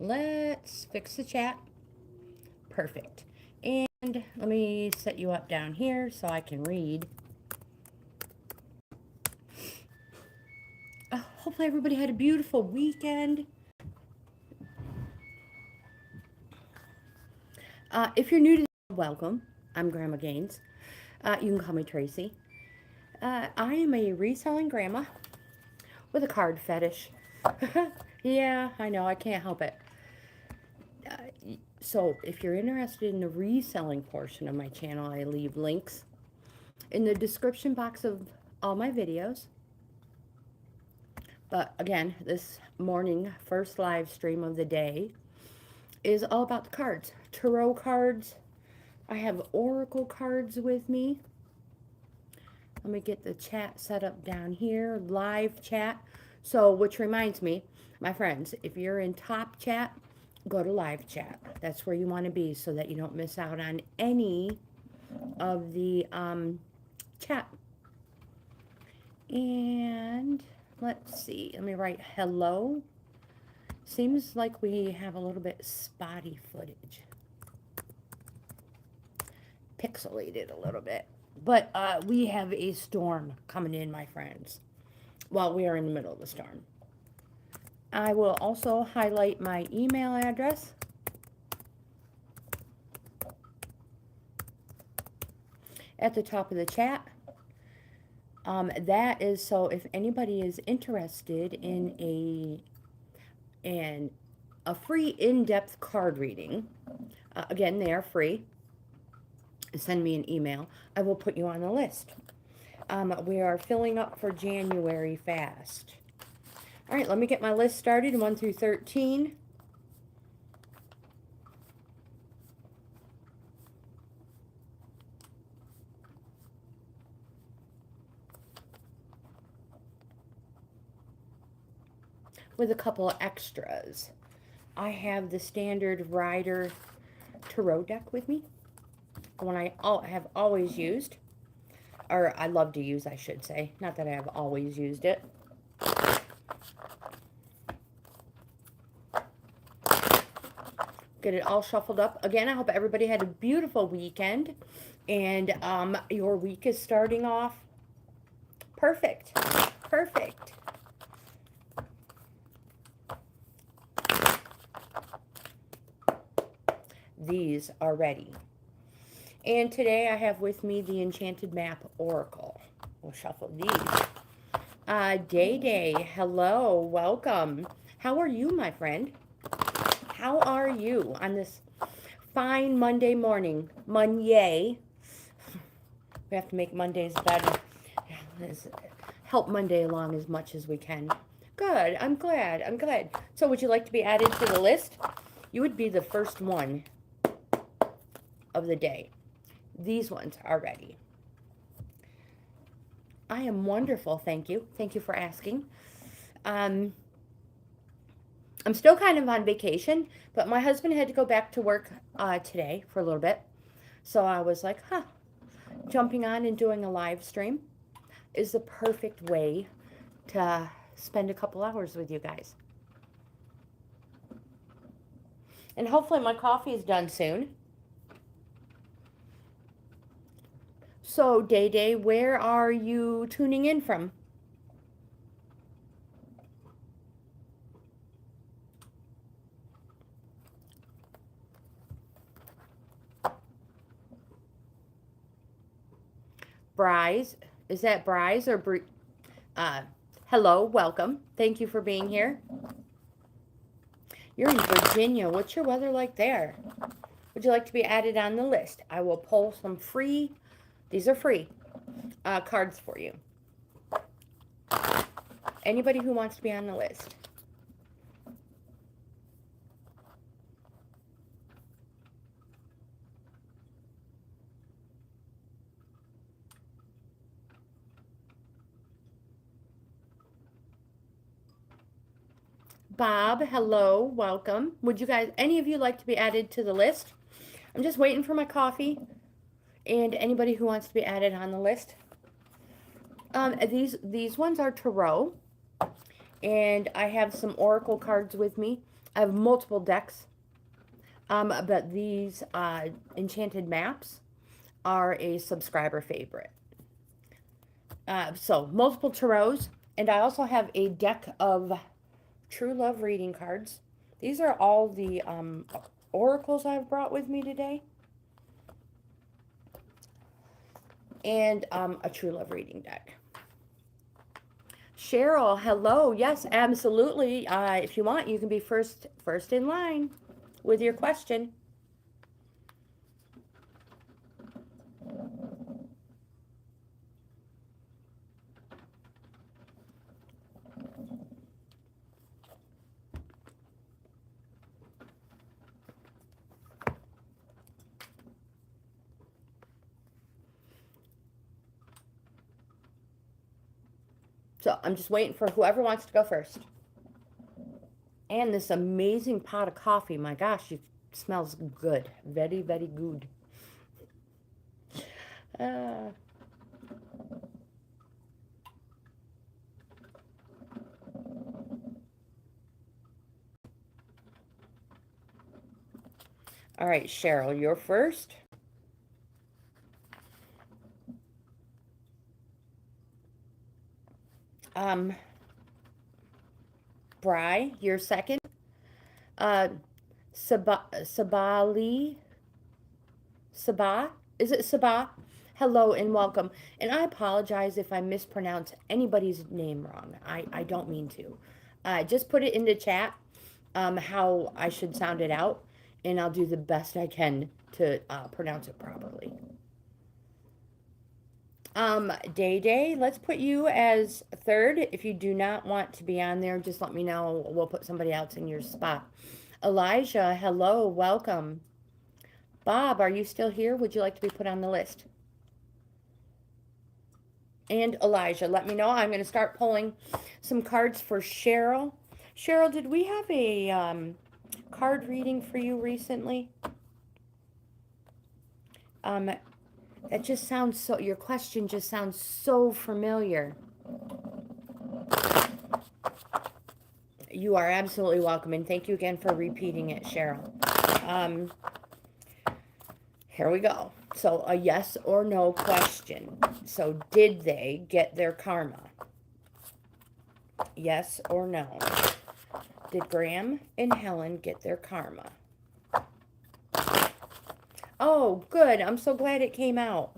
let's fix the chat. Perfect. And let me set you up down here so I can read. Hopefully everybody had a beautiful weekend. If you're new to the welcome. I'm Grandma Gaines. You can call me Tracy. I am a reselling grandma with a card fetish. Yeah, I know, I can't help it. So if you're interested in the reselling portion of my channel, I leave links in the description box of all my videos. But again, this morning, first live stream of the day is all about the cards. Tarot cards. I have oracle cards with me. Let me get the chat set up down here, live chat. So, which reminds me, my friends, if you're in top chat, go to live chat. That's where you want to be so that you don't miss out on any of the chat. And let's see, let me write hello. Seems like we have a little bit spotty footage. Pixelated a little bit. But we have a storm coming in, my friends. Well, we are in the middle of the storm. I will also highlight my email address. At the top of the chat. That is so if anybody is interested in a free in-depth card reading, again, they are free. Send me an email. I will put you on the list. We are filling up for January fast. All right, let me get my list started, 1 through 13. With a couple of extras. I have the standard Rider Tarot deck with me. One I have always used, or I love to use, I should say. Not that I have always used it. Get it all shuffled up. Again, I hope everybody had a beautiful weekend, and your week is starting off perfect. Perfect. These are ready. And today I have with me the Enchanted Map Oracle. We'll shuffle these. Day, hello, welcome. How are you, my friend? How are you on this fine Monday morning? Monday. We have to make Mondays better. Help Monday along as much as we can. Good, I'm glad, I'm glad. So would you like to be added to the list? You would be the first one of the day. These ones are ready. I am wonderful, thank you. Thank you for asking. I'm still kind of on vacation, but my husband had to go back to work today for a little bit. So I was like, jumping on and doing a live stream is the perfect way to spend a couple hours with you guys. And hopefully my coffee is done soon. So, Day, where are you tuning in from? Bryce, is that Bryce or hello, welcome. Thank you for being here. You're in Virginia. What's your weather like there? Would you like to be added on the list? I will pull some free, these are free, cards for you. Anybody who wants to be on the list. Bob, hello, welcome. Would you guys, any of you like to be added to the list? I'm just waiting for my coffee. And anybody who wants to be added on the list. These ones are tarot. And I have some oracle cards with me. I have multiple decks, but these enchanted maps are a subscriber favorite. So multiple tarots, and I also have a deck of True Love reading cards. These are all the oracles I've brought with me today. And a True Love reading deck. Cheryl, hello. Yes, absolutely. If you want, you can be first in line with your question. So I'm just waiting for whoever wants to go first. And this amazing pot of coffee. My gosh, it smells good. Very, very good. All right, Cheryl, you're first. Bri, you're second. Sabali? Sabah? Is it Sabah? Hello and welcome. And I apologize if I mispronounce anybody's name wrong. I don't mean to. Just put it in the chat how I should sound it out, and I'll do the best I can to pronounce it properly. Day Day, let's put you as third. If you do not want to be on there, just let me know. We'll put somebody else in your spot. Elijah, hello, welcome. Bob, are you still here? Would you like to be put on the list? And Elijah, let me know. I'm going to start pulling some cards for Cheryl. Cheryl, did we have a card reading for you recently? That just sounds so, your question just sounds so familiar. You are absolutely welcome, and thank you again for repeating it, Cheryl. Here we go. So a yes or no question. So did they get their karma? Yes or no? Did Graham and Helen get their karma? Oh, good. I'm so glad it came out.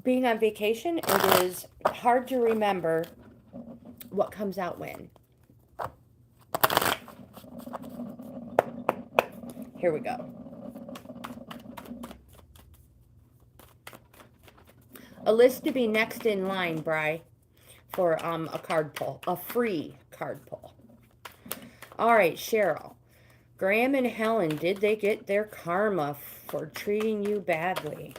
Being on vacation, it is hard to remember what comes out when. Here we go. A list to be next in line, Bri, for a card pull, a free card pull. All right, Cheryl. Graham and Helen, did they get their karma for treating you badly?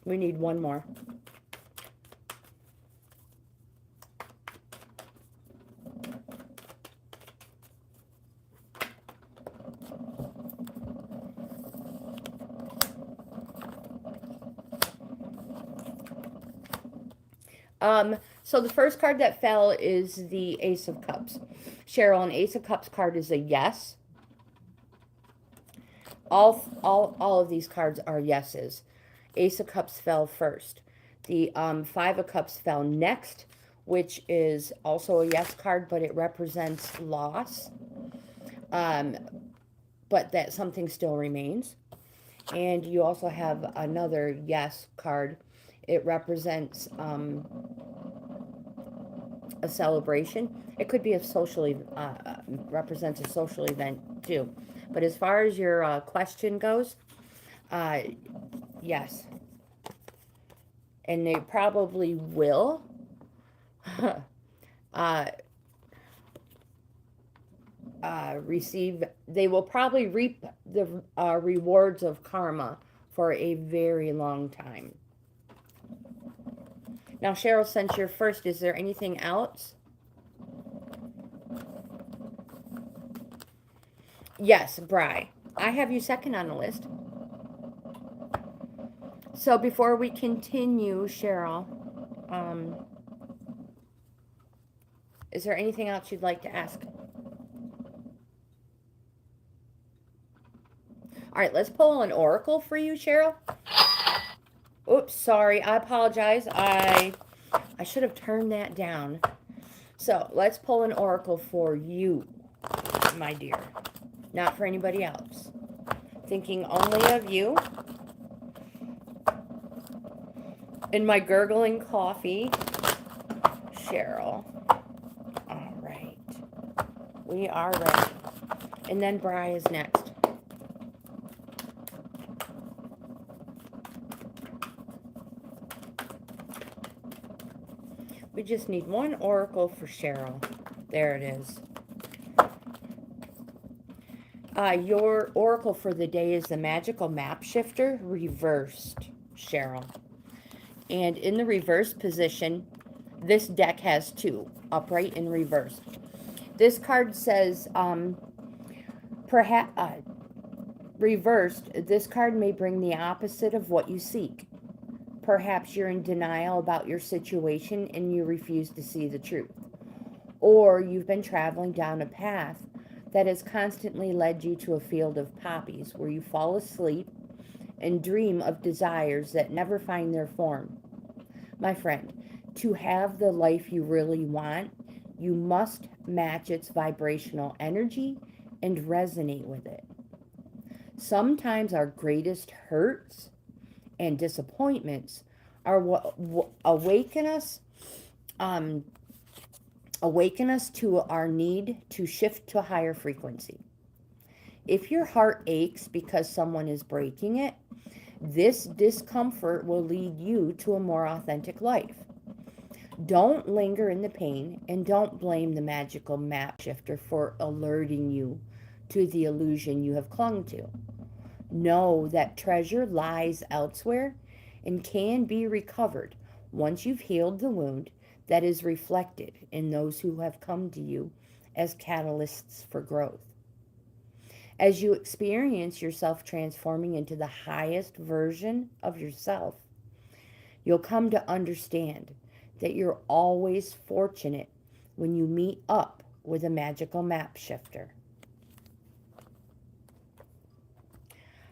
We need one more. So the first card that fell is the Ace of Cups. Cheryl, an Ace of Cups card is a yes. All of these cards are yeses. Ace of Cups fell first. The Five of Cups fell next, which is also a yes card, but it represents loss. But that something still remains. And you also have another yes card. It represents a celebration. It could be a social, represents a social event too. But as far as your question goes, yes. And they probably will receive, they will probably reap the rewards of karma for a very long time. Now, Cheryl, since you're first, is there anything else? Yes, Bri. I have you second on the list. So before we continue, Cheryl, Is there anything else you'd like to ask? All right, let's pull an oracle for you, Cheryl. Oops, sorry. I apologize. I should have turned that down. So let's pull an oracle for you, my dear. Not for anybody else. Thinking only of you. In my gurgling coffee, Cheryl. All right. We are ready. And then Bri is next. We just need one oracle for Cheryl. There it is. Your oracle for the day is the Magical Map Shifter reversed, Cheryl. And in the reverse position, this deck has two, upright and reversed. This card says, perhaps reversed, this card may bring the opposite of what you seek. Perhaps you're in denial about your situation and you refuse to see the truth. Or you've been traveling down a path that has constantly led you to a field of poppies where you fall asleep and dream of desires that never find their form. My friend, to have the life you really want, you must match its vibrational energy and resonate with it. Sometimes our greatest hurts and disappointments are what awaken us to our need to shift to a higher frequency. If your heart aches because someone is breaking it, this discomfort will lead you to a more authentic life. Don't linger in the pain, and don't blame the magical map shifter for alerting you to the illusion you have clung to. Know that treasure lies elsewhere and can be recovered once you've healed the wound that is reflected in those who have come to you as catalysts for growth. As you experience yourself transforming into the highest version of yourself, you'll come to understand that you're always fortunate when you meet up with a magical map shifter.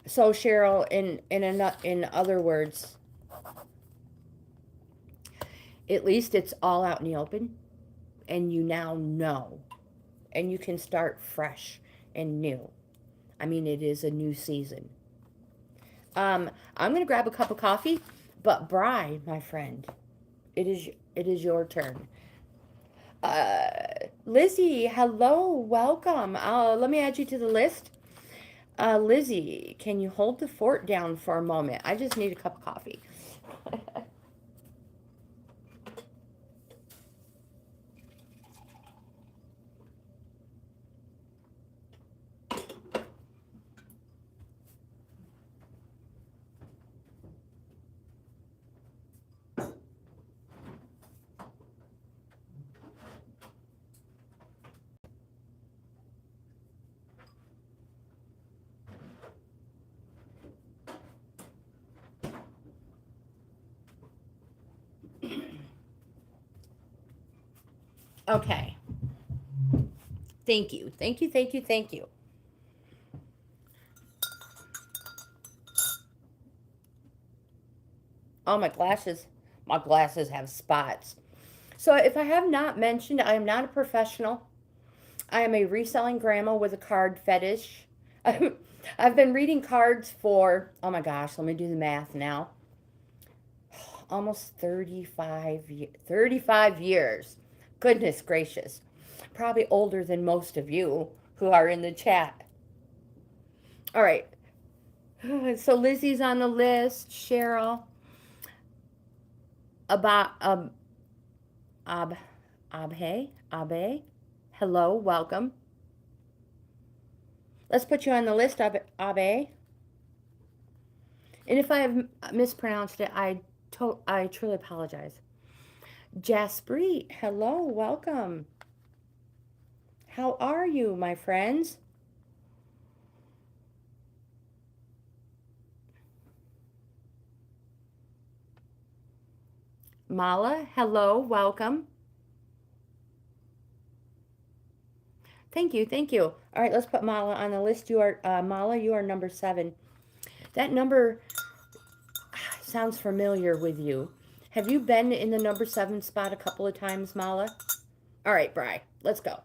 So Cheryl, in other words, at least it's all out in the open, and you now know, and you can start fresh and new. I mean, it is a new season. I'm going to grab a cup of coffee, but Bri, my friend, it is your turn. Lizzie, hello, welcome. Let me add you to the list. Lizzie, can you hold the fort down for a moment? I just need a cup of coffee. Okay. Thank you. Thank you, thank you, thank you. Oh, my glasses have spots. So if I have not mentioned, I am not a professional. I am a reselling grandma with a card fetish. I've been reading cards for, oh my gosh, let me do the math now. Almost 35 years. Goodness gracious. Probably older than most of you who are in the chat. All right. So Lizzie's on the list. Cheryl. Abe. Hello, welcome. Let's put you on the list, Abe. And if I have mispronounced it, I truly apologize. Jaspreet, hello, welcome. How are you, my friends? Mala, hello, welcome. Thank you, thank you. All right, let's put Mala on the list. You are, Mala, you are number 7. That number sounds familiar with you. Have you been in the number 7 spot a couple of times, Mala? All right, Bri, let's go.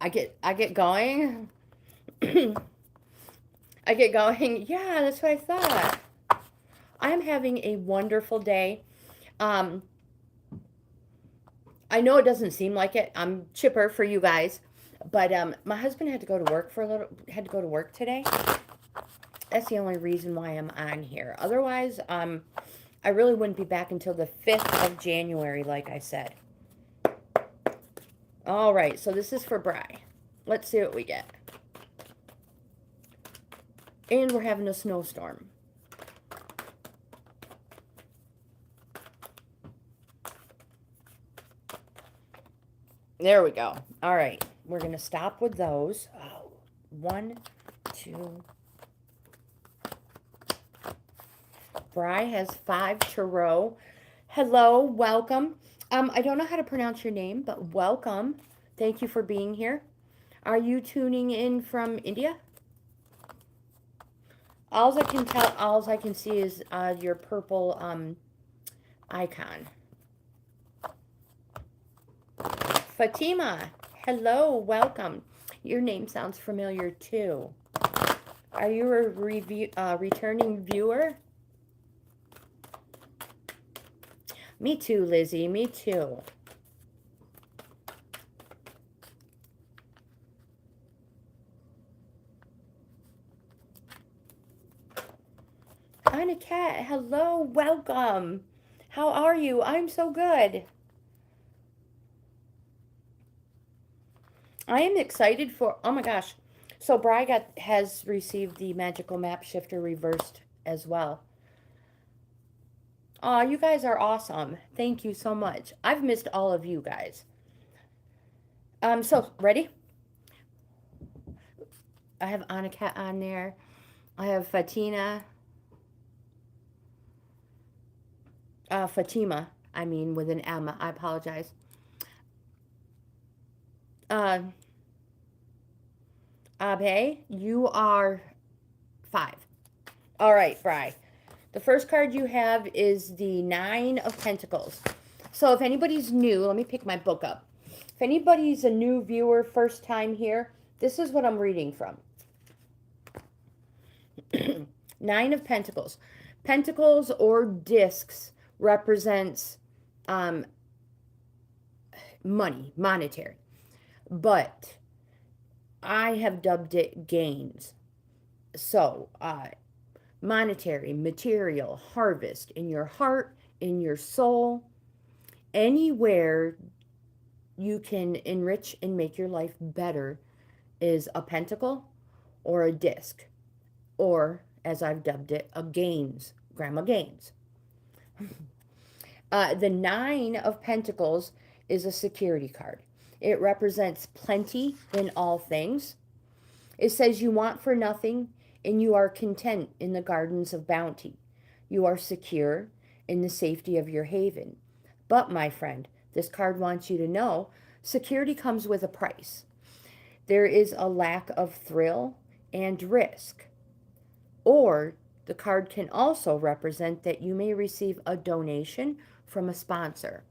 I get going. I get going. Yeah, that's what I thought. I'm having a wonderful day. I know it doesn't seem like it. I'm chipper for you guys, but my husband had to go to work today. That's the only reason why I'm on here. Otherwise, I really wouldn't be back until the 5th of January, like I said. All right, so this is for Bri. Let's see what we get. And we're having a snowstorm. There we go. All right, we're going to stop with those. Oh, 1, 2. Bri has 5 tarot. Hello, welcome. I don't know how to pronounce your name, but welcome. Thank you for being here. Are you tuning in from India? All I can see is your purple icon. Fatima, hello, welcome. Your name sounds familiar too. Are you a returning viewer? Me too, Lizzie, me too. Anna Cat, hello, welcome. How are you? I'm so good. I am excited for, oh my gosh. So Bri has received the Magical Map Shifter reversed as well. Oh, you guys are awesome. Thank you so much. I've missed all of you guys. So, ready? I have Anna Cat on there. I have Fatima, I mean, with an M. I apologize. Abe, you are 5. All right, Bri. The first card you have is the 9 of Pentacles. So if anybody's new, let me pick my book up. If anybody's a new viewer, first time here, this is what I'm reading from. 9 of Pentacles. Pentacles or discs represents money, monetary. But I have dubbed it GAINZ. So, monetary, material, harvest in your heart, in your soul, anywhere you can enrich and make your life better is a pentacle or a disc, or as I've dubbed it, a GAINZ, Grandma GAINZ. The 9 of Pentacles is a security card. It represents plenty in all things. It says you want for nothing and you are content in the gardens of bounty. You are secure in the safety of your haven. But, my friend, this card wants you to know security comes with a price. There is a lack of thrill and risk. Or the card can also represent that you may receive a donation from a sponsor.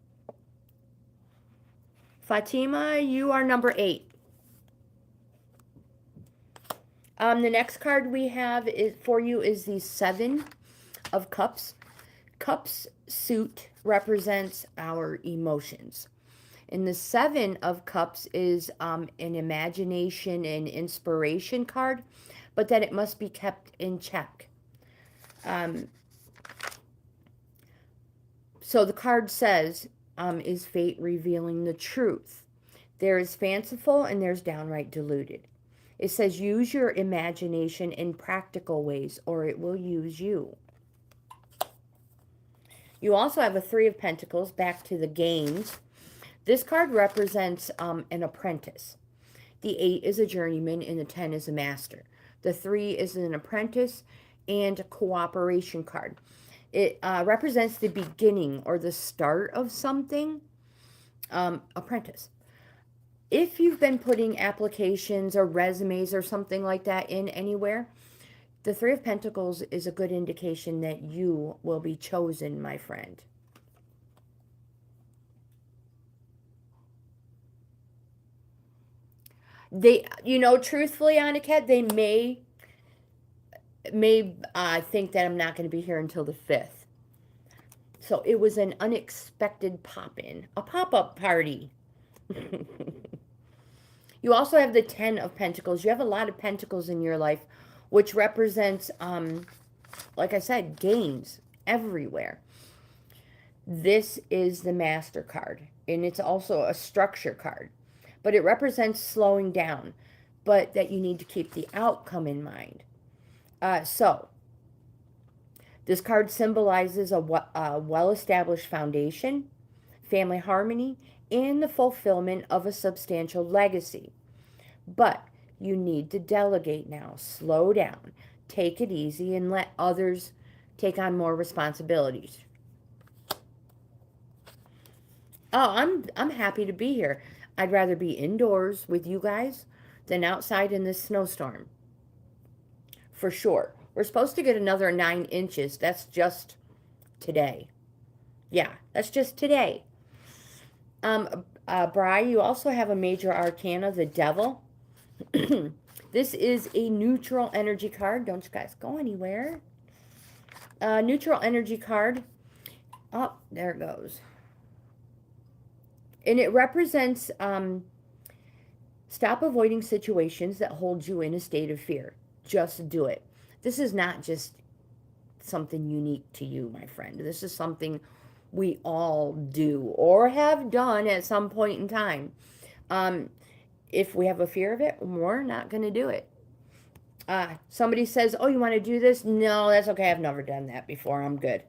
Fatima, you are number 8. The next card we have for you is the 7 of Cups. Cups suit represents our emotions. And the 7 of Cups is an imagination and inspiration card, but that it must be kept in check. So the card says, is fate revealing the truth? There is fanciful and there's downright deluded. It says use your imagination in practical ways or it will use you. You also have a 3 of Pentacles, back to the GAINZ. This card represents an apprentice. The 8 is a journeyman and the 10 is a master. The 3 is an apprentice. and a cooperation card. It represents the beginning or the start of something. Apprentice. If you've been putting applications or resumes or something like that in anywhere, the Three of Pentacles is a good indication that you will be chosen, my friend. They, truthfully, Aniket, they may think that I'm not going to be here until the 5th. So it was an unexpected pop-in, a pop-up party. You also have the 10 of Pentacles. You have a lot of Pentacles in your life, which represents, like I said, gains everywhere. This is the Master card, and it's also a structure card. But it represents slowing down, but that you need to keep the outcome in mind. So, this card symbolizes a well-established foundation, family harmony, and the fulfillment of a substantial legacy. But you need to delegate now. Slow down. Take it easy and let others take on more responsibilities. Oh, I'm happy to be here. I'd rather be indoors with you guys than outside in this snowstorm. For sure. We're supposed to get another 9 inches. That's just today. Yeah, that's just today. Bri, you also have a major arcana, the Devil. This is a neutral energy card. Don't you guys go anywhere. Neutral energy card. Oh, there it goes. And it represents stop avoiding situations that hold you in a state of fear. Just do it. This is not just something unique to you, my friend. This is something we all do or have done at some point in time. If we have a fear of it, we're not going to do it. Somebody says, oh, you want to do this? No, that's okay. I've never done that before. I'm good.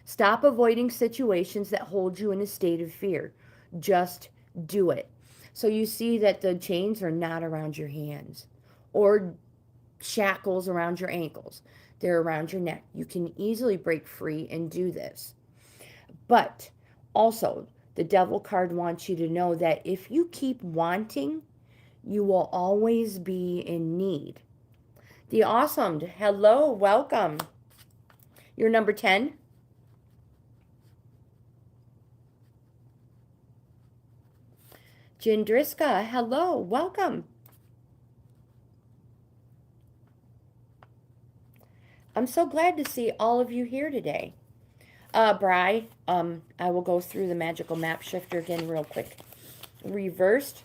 Stop avoiding situations that hold you in a state of fear. Just do it. So you see that the chains are not around your hands or shackles around your ankles. They're around your neck. You can easily break free and do this. But also, the Devil card wants you to know that if you keep wanting, you will always be in need. The Awesome, hello, welcome. You're number 10. Jindriska, hello, welcome. I'm so glad to see all of you here today. Bri, I will go through the magical map shifter again real quick. Reversed.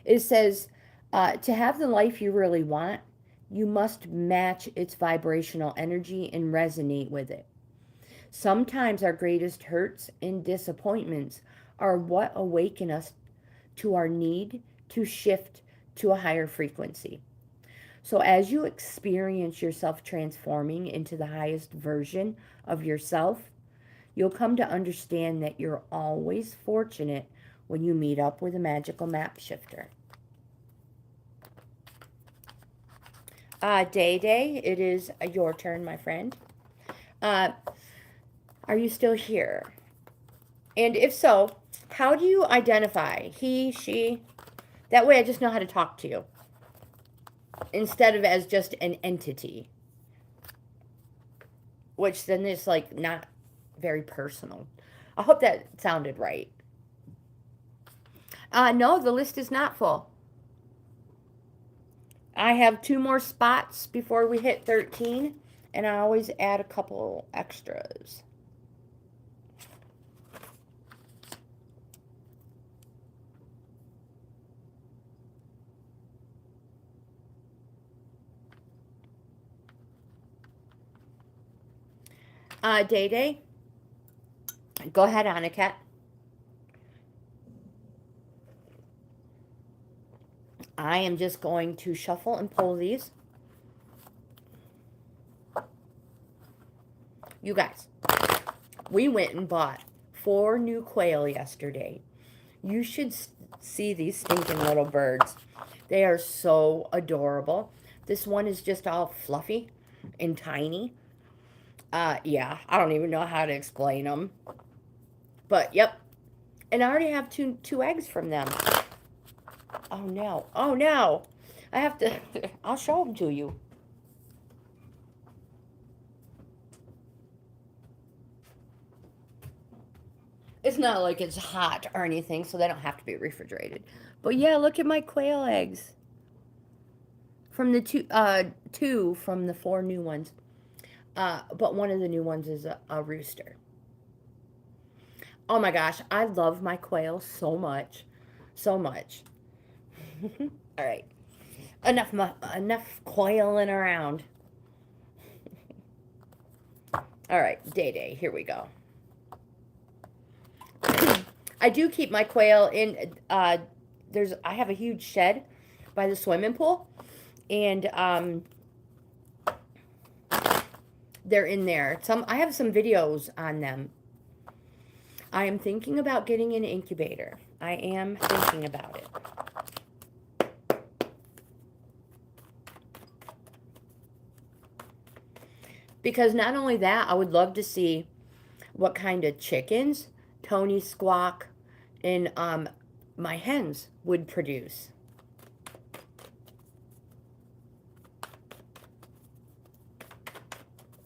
It says, to have the life you really want, you must match its vibrational energy and resonate with it. Sometimes our greatest hurts and disappointments are what awaken us to our need to shift to a higher frequency. So as you experience yourself transforming into the highest version of yourself, you'll come to understand that you're always fortunate when you meet up with a magical map shifter. Day, it is your turn, my friend. Are you still here? And if so, how do you identify he, she? That way I just know how to talk to you, instead of as just an entity, which then is like not very personal. I hope that sounded right. No, the list is not full. I have 2 more spots before we hit 13, and I always add a couple extras. Day, go ahead, Aniket. I am just going to shuffle and pull these. You guys, we went and bought 4 new quail yesterday. You should see these stinking little birds. They are so adorable. This one is just all fluffy and tiny. Yeah, I don't even know how to explain them. But, yep. And I already have two eggs from them. Oh, no. Oh, no. I have to... I'll show them to you. It's not like it's hot or anything, so they don't have to be refrigerated. But, yeah, look at my quail eggs. From the two from the 4 new ones. But one of the new ones is a rooster. Oh my gosh, I love my quail so much. So much. All right. Enough quailing around. All right, Day. Here we go. I do keep my quail in, I have a huge shed by the swimming pool. And, they're in there. I have some videos on them. I am thinking about getting an incubator. I am thinking about it. Because not only that, I would love to see what kind of chickens Tony Squawk and my hens would produce.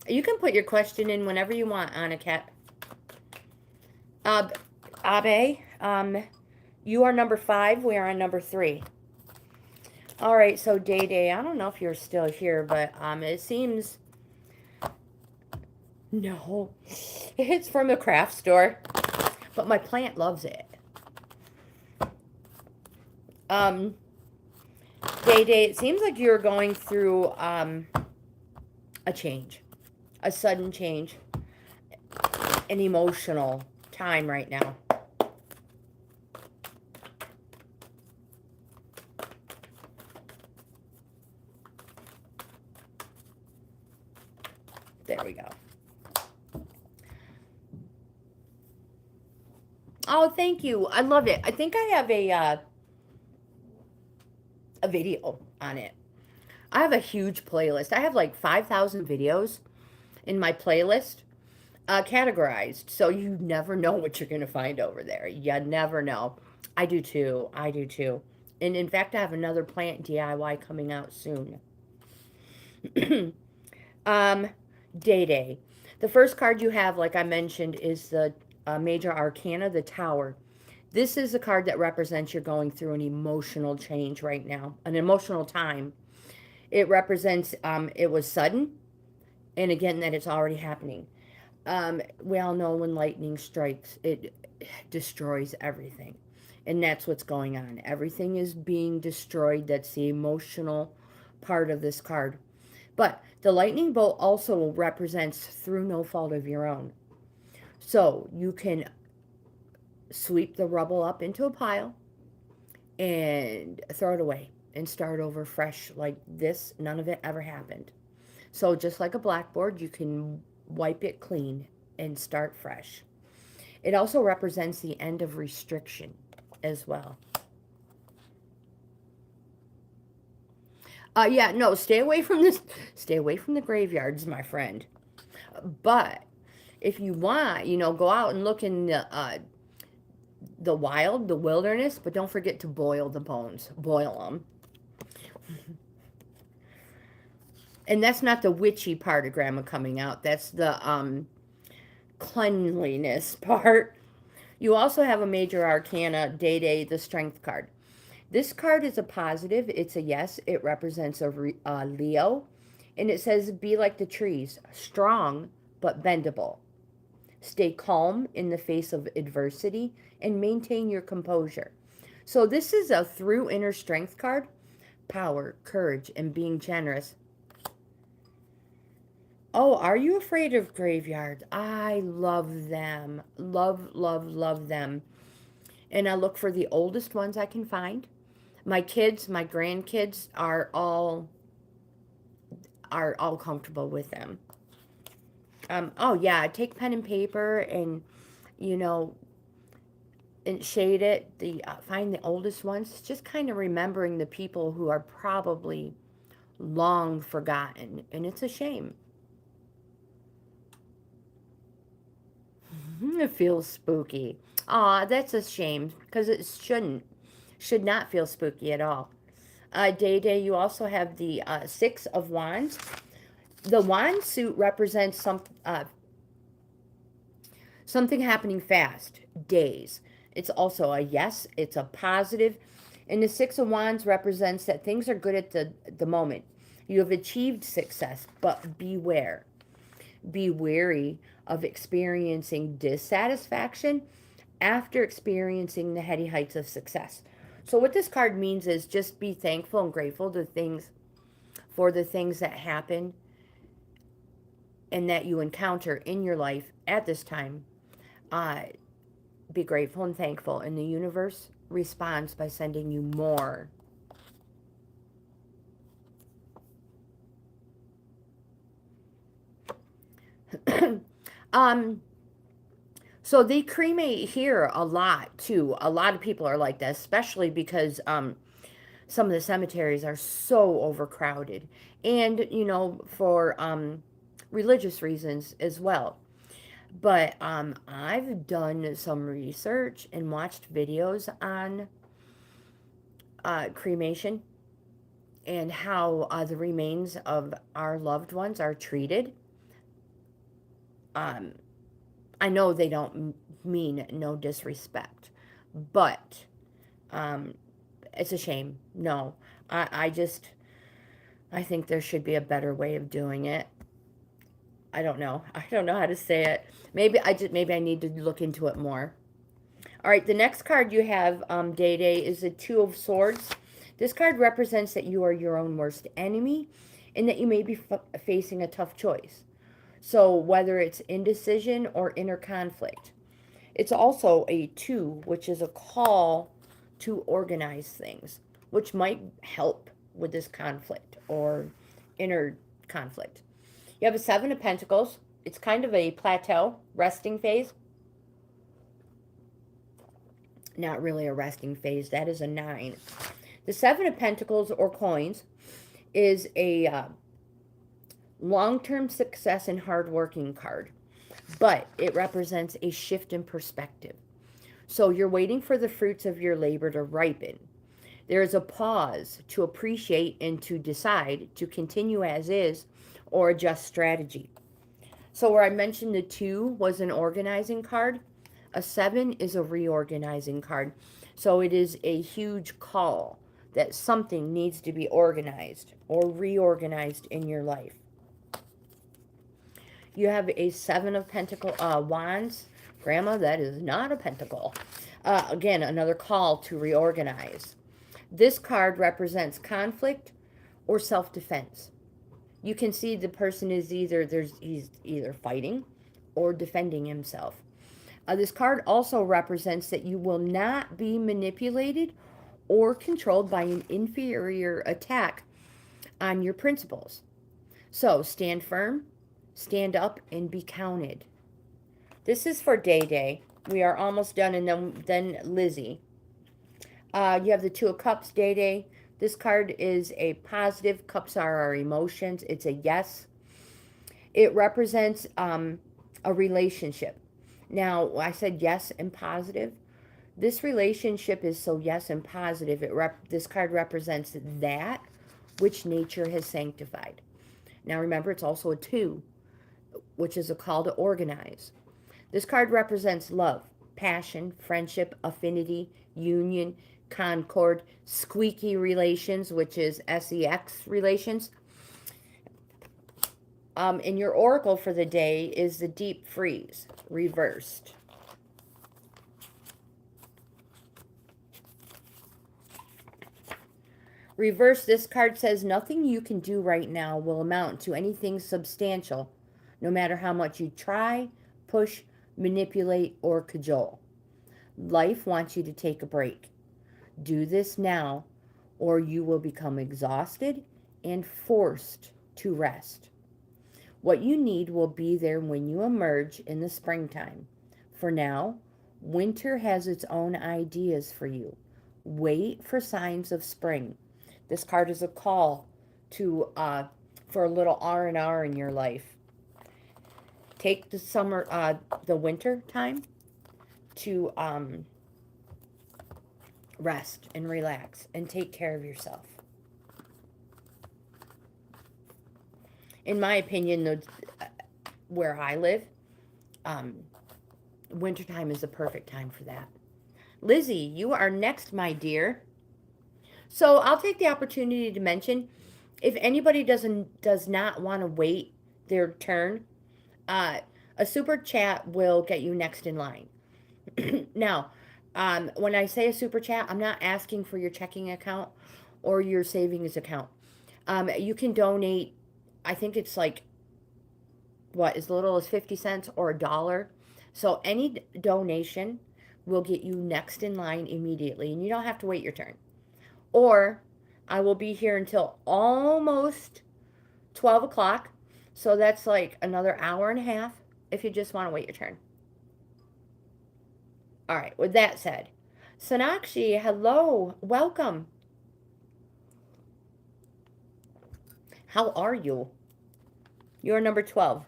You can put your question in whenever you want, Anna Cat. Abe, you are number 5. We are on number 3. All right, so Day, I don't know if you're still here, but it seems... No, it's from the craft store, but my plant loves it. Day, it seems like you're going through a change, a sudden change, an emotional time right now. There we go. Oh, thank you. I love it. I think I have a video on it. I have a huge playlist. I have like 5,000 videos in my playlist, categorized. So you never know what you're going to find over there. You never know. I do too. I do too. And in fact, I have another plant DIY coming out soon. Day. The first card you have, like I mentioned, is the Major Arcana, the Tower. This is a card that represents you're going through an emotional change right now, an emotional time. It represents it was sudden, and again, that it's already happening. We all know when lightning strikes, it destroys everything. And that's what's going on. Everything is being destroyed. That's the emotional part of this card. But the lightning bolt also represents through no fault of your own. So you can sweep the rubble up into a pile and throw it away and start over fresh like this. None of it ever happened. So just like a blackboard, you can wipe it clean and start fresh. It also represents the end of restriction as well. Yeah, no, stay away from this. Stay away from the graveyards, my friend. But if you want, go out and look in the wild, the wilderness, but don't forget to boil the bones. Boil them. And that's not the witchy part of Grandma coming out. That's the cleanliness part. You also have a Major Arcana, Day, the Strength card. This card is a positive. It's a yes. It represents a Leo. And it says, be like the trees, strong but bendable. Stay calm in the face of adversity and maintain your composure. So this is a through inner strength card. Power, courage, and being generous. Oh, are you afraid of graveyards? I love them. Love them. And I look for the oldest ones I can find. My kids, my grandkids are all comfortable with them. Oh yeah, take pen and paper and, and shade it. Find the oldest ones. Just kind of remembering the people who are probably long forgotten, and it's a shame. It feels spooky. Aw, that's a shame, because it should not feel spooky at all. Day Day, you also have the Six of Wands. The wand suit represents something happening fast, days. It's also a yes, it's a positive. And the Six of Wands represents that things are good at the moment. You have achieved success, but beware. Be wary of experiencing dissatisfaction after experiencing the heady heights of success. So what this card means is just be thankful and grateful to things for the things that happen and that you encounter in your life at this time. Uh, be grateful and thankful, and the universe responds by sending you more. So they cremate here a lot too. A lot of people are like that, especially because some of the cemeteries are so overcrowded, and for religious reasons as well. But I've done some research and watched videos on cremation and how the remains of our loved ones are treated. I know they don't mean no disrespect, but it's a shame. No, I think there should be a better way of doing it. I don't know. I don't know how to say it. Maybe I need to look into it more. All right, the next card you have, Day Day, is the Two of Swords. This card represents that you are your own worst enemy and that you may be facing a tough choice. So whether it's indecision or inner conflict. It's also a 2, which is a call to organize things, which might help with this conflict or inner conflict. You have a 7 of Pentacles. It's kind of a plateau, resting phase. Not really a resting phase. That is a 9. The 7 of Pentacles, or coins, is a long-term success and hard-working card. But it represents a shift in perspective. So you're waiting for the fruits of your labor to ripen. There is a pause to appreciate and to decide to continue as is or adjust strategy. So where I mentioned the 2 was an organizing card, a 7 is a reorganizing card. So it is a huge call that something needs to be organized or reorganized in your life. You have a 7 of Wands. Grandma, that is not a pentacle. Again, another call to reorganize. This card represents conflict or self-defense. You can see the person is he's either fighting or defending himself. This card also represents that you will not be manipulated or controlled by an inferior attack on your principles. So stand firm, stand up, and be counted. This is for Day Day. We are almost done, and then Lizzie. You have the 2 of Cups, Day Day. This card is a positive. Cups are our emotions. It's a yes. It represents a relationship. Now, I said yes and positive. This relationship is so yes and positive. This card represents that which nature has sanctified. Now, remember, it's also a 2, which is a call to organize. This card represents love, passion, friendship, affinity, union, concord, squeaky relations, which is sex relations. And your oracle for the day is the Deep Freeze, reversed. Reverse, this card says nothing you can do right now will amount to anything substantial, no matter how much you try, push, manipulate, or cajole. Life wants you to take a break. Do this now, or you will become exhausted and forced to rest. What you need will be there when you emerge in the springtime. For now, winter has its own ideas for you. Wait for signs of spring. This card is a call to for a little R&R in your life. Take the summer, the winter time to rest and relax and take care of yourself. In my opinion, where I live, wintertime is the perfect time for that. Lizzie, you are next, my dear. So I'll take the opportunity to mention, if anybody does not want to wait their turn, a super chat will get you next in line. Now, when I say a super chat, I'm not asking for your checking account or your savings account. You can donate, I think it's like, what, as little as 50 cents or $1. So any donation will get you next in line immediately, and you don't have to wait your turn. Or I will be here until almost 12 o'clock. So that's like another hour and a half if you just want to wait your turn. All right, with that said, Sonakshi, hello, welcome. How are you? You're number 12.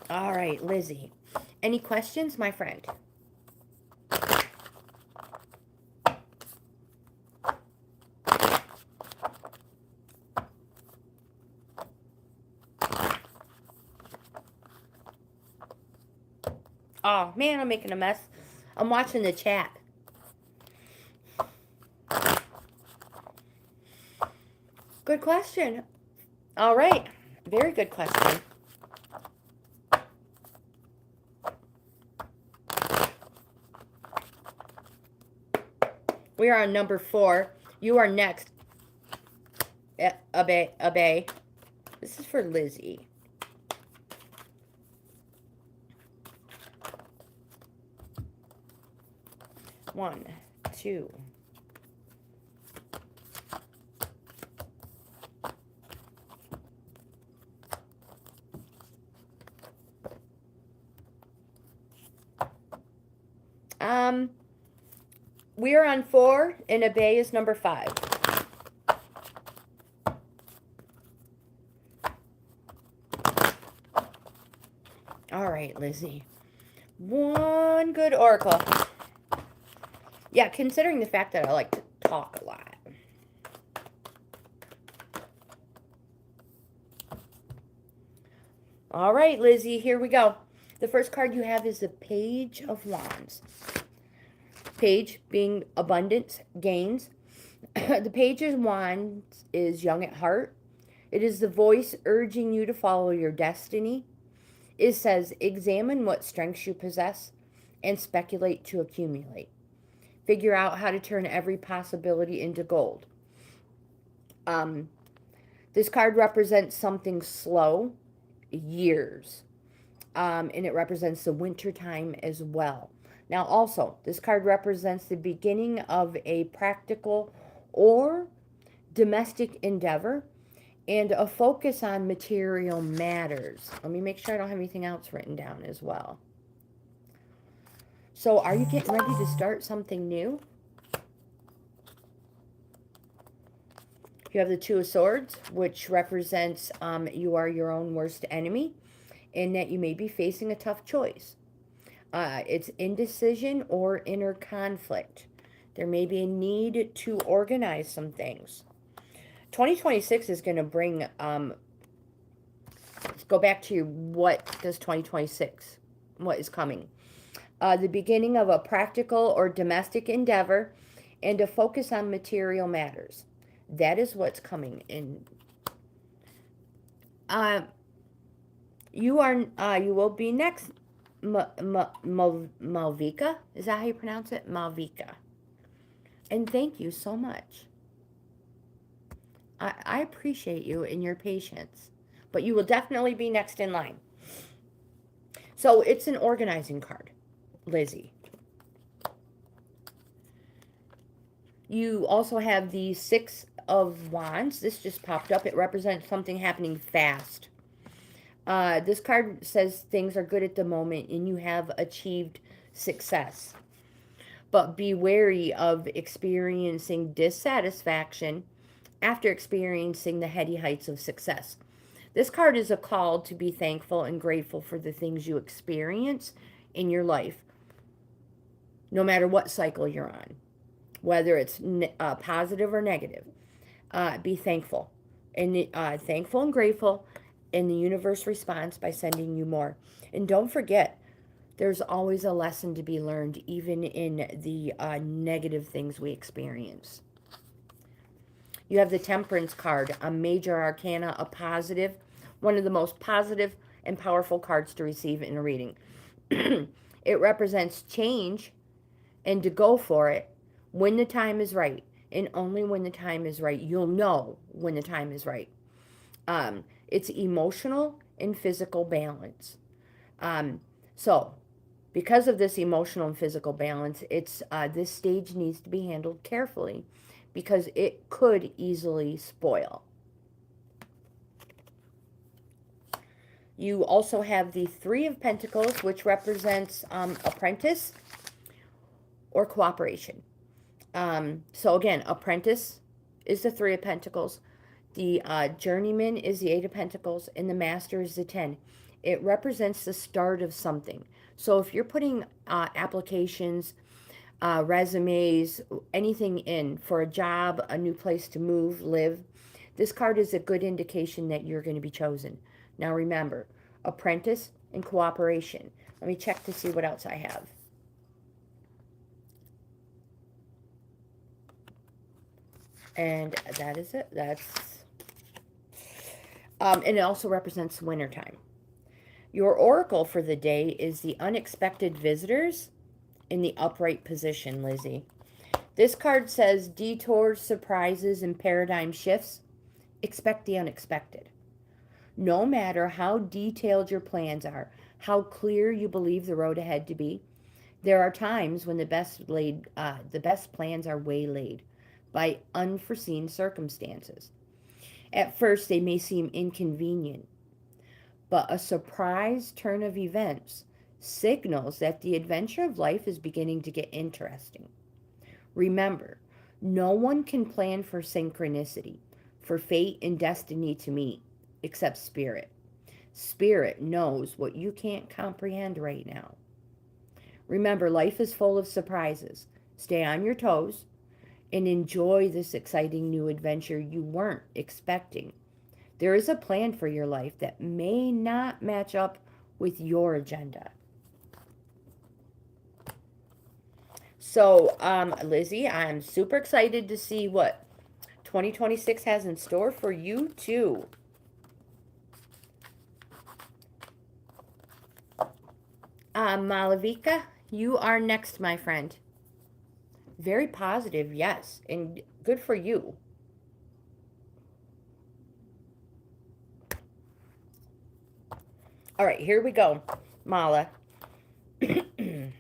All right, Lizzie. Any questions, my friend? Oh, man, I'm making a mess. I'm watching the chat. Good question. All right. Very good question. We are on number 4. You are next. Abe. This is for Lizzie. One, two. We are on 4, and Abe is number 5. All right, Lizzie. One good oracle. Yeah, considering the fact that I like to talk a lot. All right, Lizzie, here we go. The first card you have is the Page of Wands. Page being abundance, gains. The Page of Wands is young at heart. It is the voice urging you to follow your destiny. It says, examine what strengths you possess and speculate to accumulate. Figure out how to turn every possibility into gold. This card represents something slow, years. And it represents the winter time as well. Now also, this card represents the beginning of a practical or domestic endeavor and a focus on material matters. Let me make sure I don't have anything else written down as well. So are you getting ready to start something new? You have the Two of Swords, which represents you are your own worst enemy and that you may be facing a tough choice. It's indecision or inner conflict. There may be a need to organize some things. 2026 is going to bring, let's go back to what does 2026, what is coming. The beginning of a practical or domestic endeavor and a focus on material matters. That is what's coming in. You will be next, Malvika. Is that how you pronounce it? Malvika. And thank you so much. I appreciate you and your patience. But you will definitely be next in line. So it's an organizing card, Lizzie. You also have the Six of Wands. This just popped up. It represents something happening fast. This card says things are good at the moment and you have achieved success. but be wary of experiencing dissatisfaction after experiencing the heady heights of success. This card is a call to be thankful and grateful for the things you experience in your life, no matter what cycle you're on, whether it's positive or negative. Be thankful and thankful and grateful, and the universe responds by sending you more. And don't forget, there's always a lesson to be learned, even in the negative things we experience. You have the Temperance card, a major arcana, a positive, one of the most positive and powerful cards to receive in a reading. It represents change and to go for it when the time is right. And only when the time is right. You'll know when the time is right. It's emotional and physical balance. So, because of this emotional and physical balance, it's this stage needs to be handled carefully because it could easily spoil. You also have the Three of Pentacles, which represents apprentice or cooperation. So again, apprentice is the Three of Pentacles. The journeyman is the Eight of Pentacles, and the master is the 10. It represents the start of something. So if you're putting applications, resumes, anything in for a job, a new place to move, live, this card is a good indication that you're going to be chosen. Now remember, apprentice and cooperation. Let me check to see what else I have. And that is it. And it also represents wintertime. Your oracle for the day is the unexpected visitors in the upright position, Lizzie. This card says detours, surprises, and paradigm shifts. Expect the unexpected. No matter how detailed your plans are, how clear you believe the road ahead to be, there are times when the best plans are waylaid by unforeseen circumstances. At first, they may seem inconvenient, but a surprise turn of events signals that the adventure of life is beginning to get interesting. Remember, no one can plan for synchronicity, for fate and destiny to meet, except Spirit. Spirit knows what you can't comprehend right now. Remember, life is full of surprises. Stay on your toes and enjoy this exciting new adventure you weren't expecting. There is a plan for your life that may not match up with your agenda. So, Lizzie, I'm super excited to see what 2026 has in store for you too. Malavika, you are next, my friend. Very positive, yes, and good for you. All right, here we go, Mala. A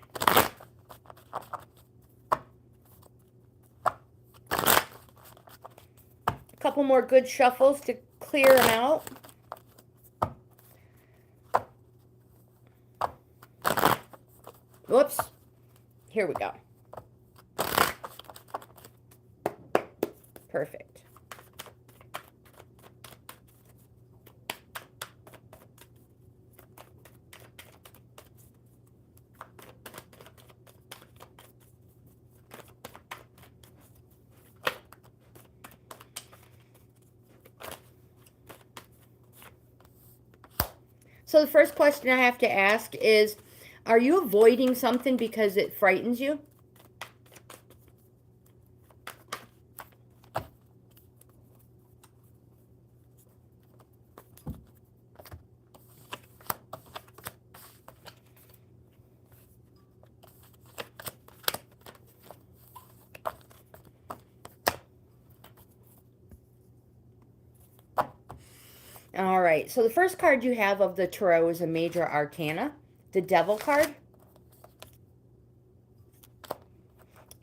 couple more good shuffles to clear them out. Whoops. Here we go. Perfect. So the first question I have to ask is, are you avoiding something because it frightens you? All right, so the first card you have of the tarot is a major arcana, the Devil card.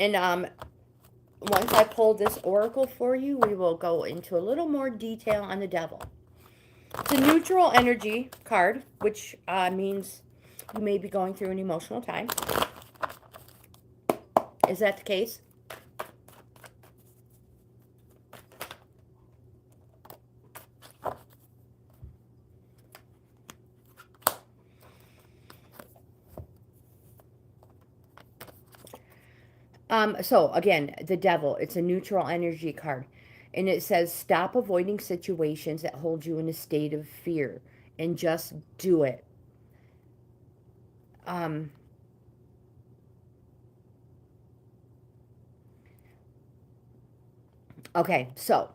And once I pull this oracle for you, we will go into a little more detail on the Devil. It's a neutral energy card, which means you may be going through an emotional time. Is that the case? So again, the devil, it's a neutral energy card. And it says, stop avoiding situations that hold you in a state of fear and just do it. Okay, so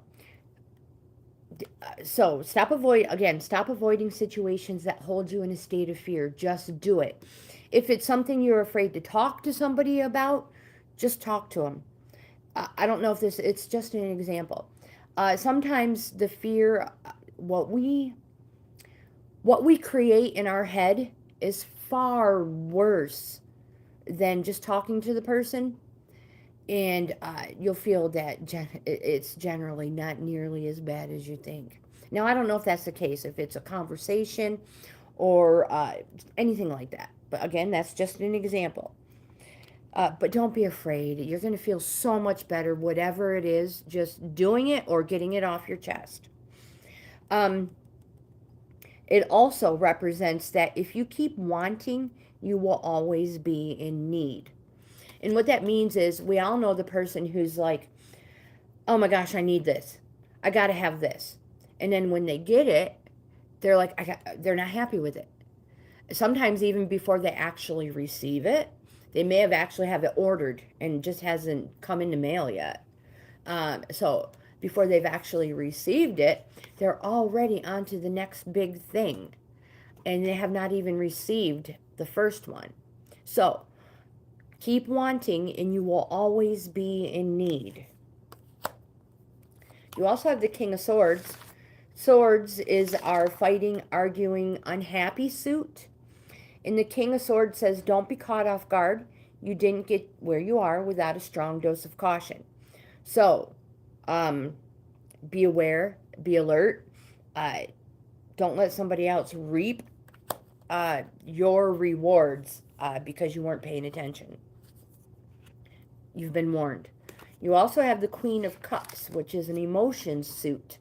stop avoiding situations that hold you in a state of fear. Just do it. If it's something you're afraid to talk to somebody about, just talk to them. I don't know if it's just an example. Sometimes the fear, what we create in our head is far worse than just talking to the person. And you'll feel that it's generally not nearly as bad as you think. Now, I don't know if that's the case, if it's a conversation or anything like that. But again, that's just an example. But don't be afraid. You're going to feel so much better, whatever it is, just doing it or getting it off your chest. It also represents that if you keep wanting, you will always be in need. And what that means is we all know the person who's like, oh my gosh, I need this. I got to have this. And then when they get it, they're like, they're not happy with it. Sometimes even before they actually receive it, they may have actually have it ordered and just hasn't come in the mail yet. So before they've actually received it, they're already on to the next big thing. And they have not even received the first one. So keep wanting and you will always be in need. You also have the King of Swords. Swords is our fighting, arguing, unhappy suit. And the King of Swords says, don't be caught off guard. You didn't get where you are without a strong dose of caution. So, be aware, be alert. Don't let somebody else reap your rewards because you weren't paying attention. You've been warned. You also have the Queen of Cups, which is an emotions suit.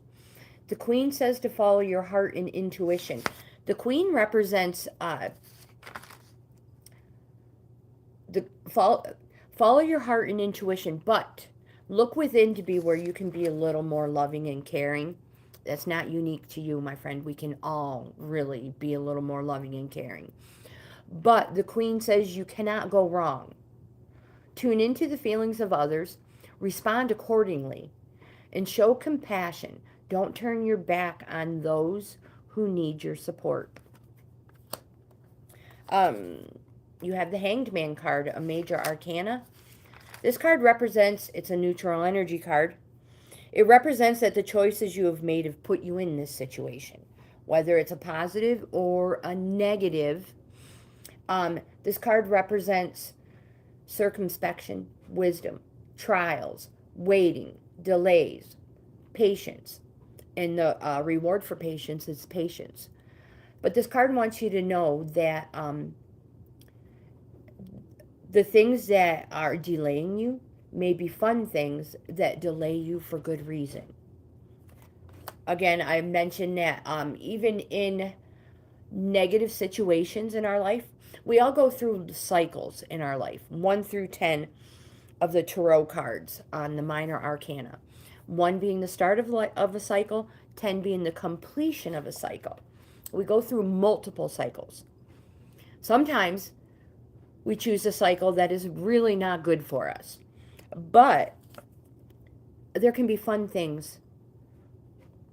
The Queen says to follow your heart and intuition. The Queen represents follow your heart and intuition, but look within to be where you can be a little more loving and caring. That's not unique to you, my friend. We can all really be a little more loving and caring. But the Queen says you cannot go wrong. Tune into the feelings of others, respond accordingly, and show compassion. Don't turn your back on those who need your support. You have the Hanged Man card, a major arcana. This card represents, it's a neutral energy card. It represents that the choices you have made have put you in this situation, whether it's a positive or a negative. This card represents circumspection, wisdom, trials, waiting, delays, patience. And the reward for patience is patience. But this card wants you to know that the things that are delaying you may be fun things that delay you for good reason. Again, I mentioned that even in negative situations in our life, we all go through cycles in our life, 1 through 10 of the tarot cards on the minor arcana. 1 being the start of a cycle, 10 being the completion of a cycle. We go through multiple cycles. Sometimes we choose a cycle that is really not good for us. But there can be fun things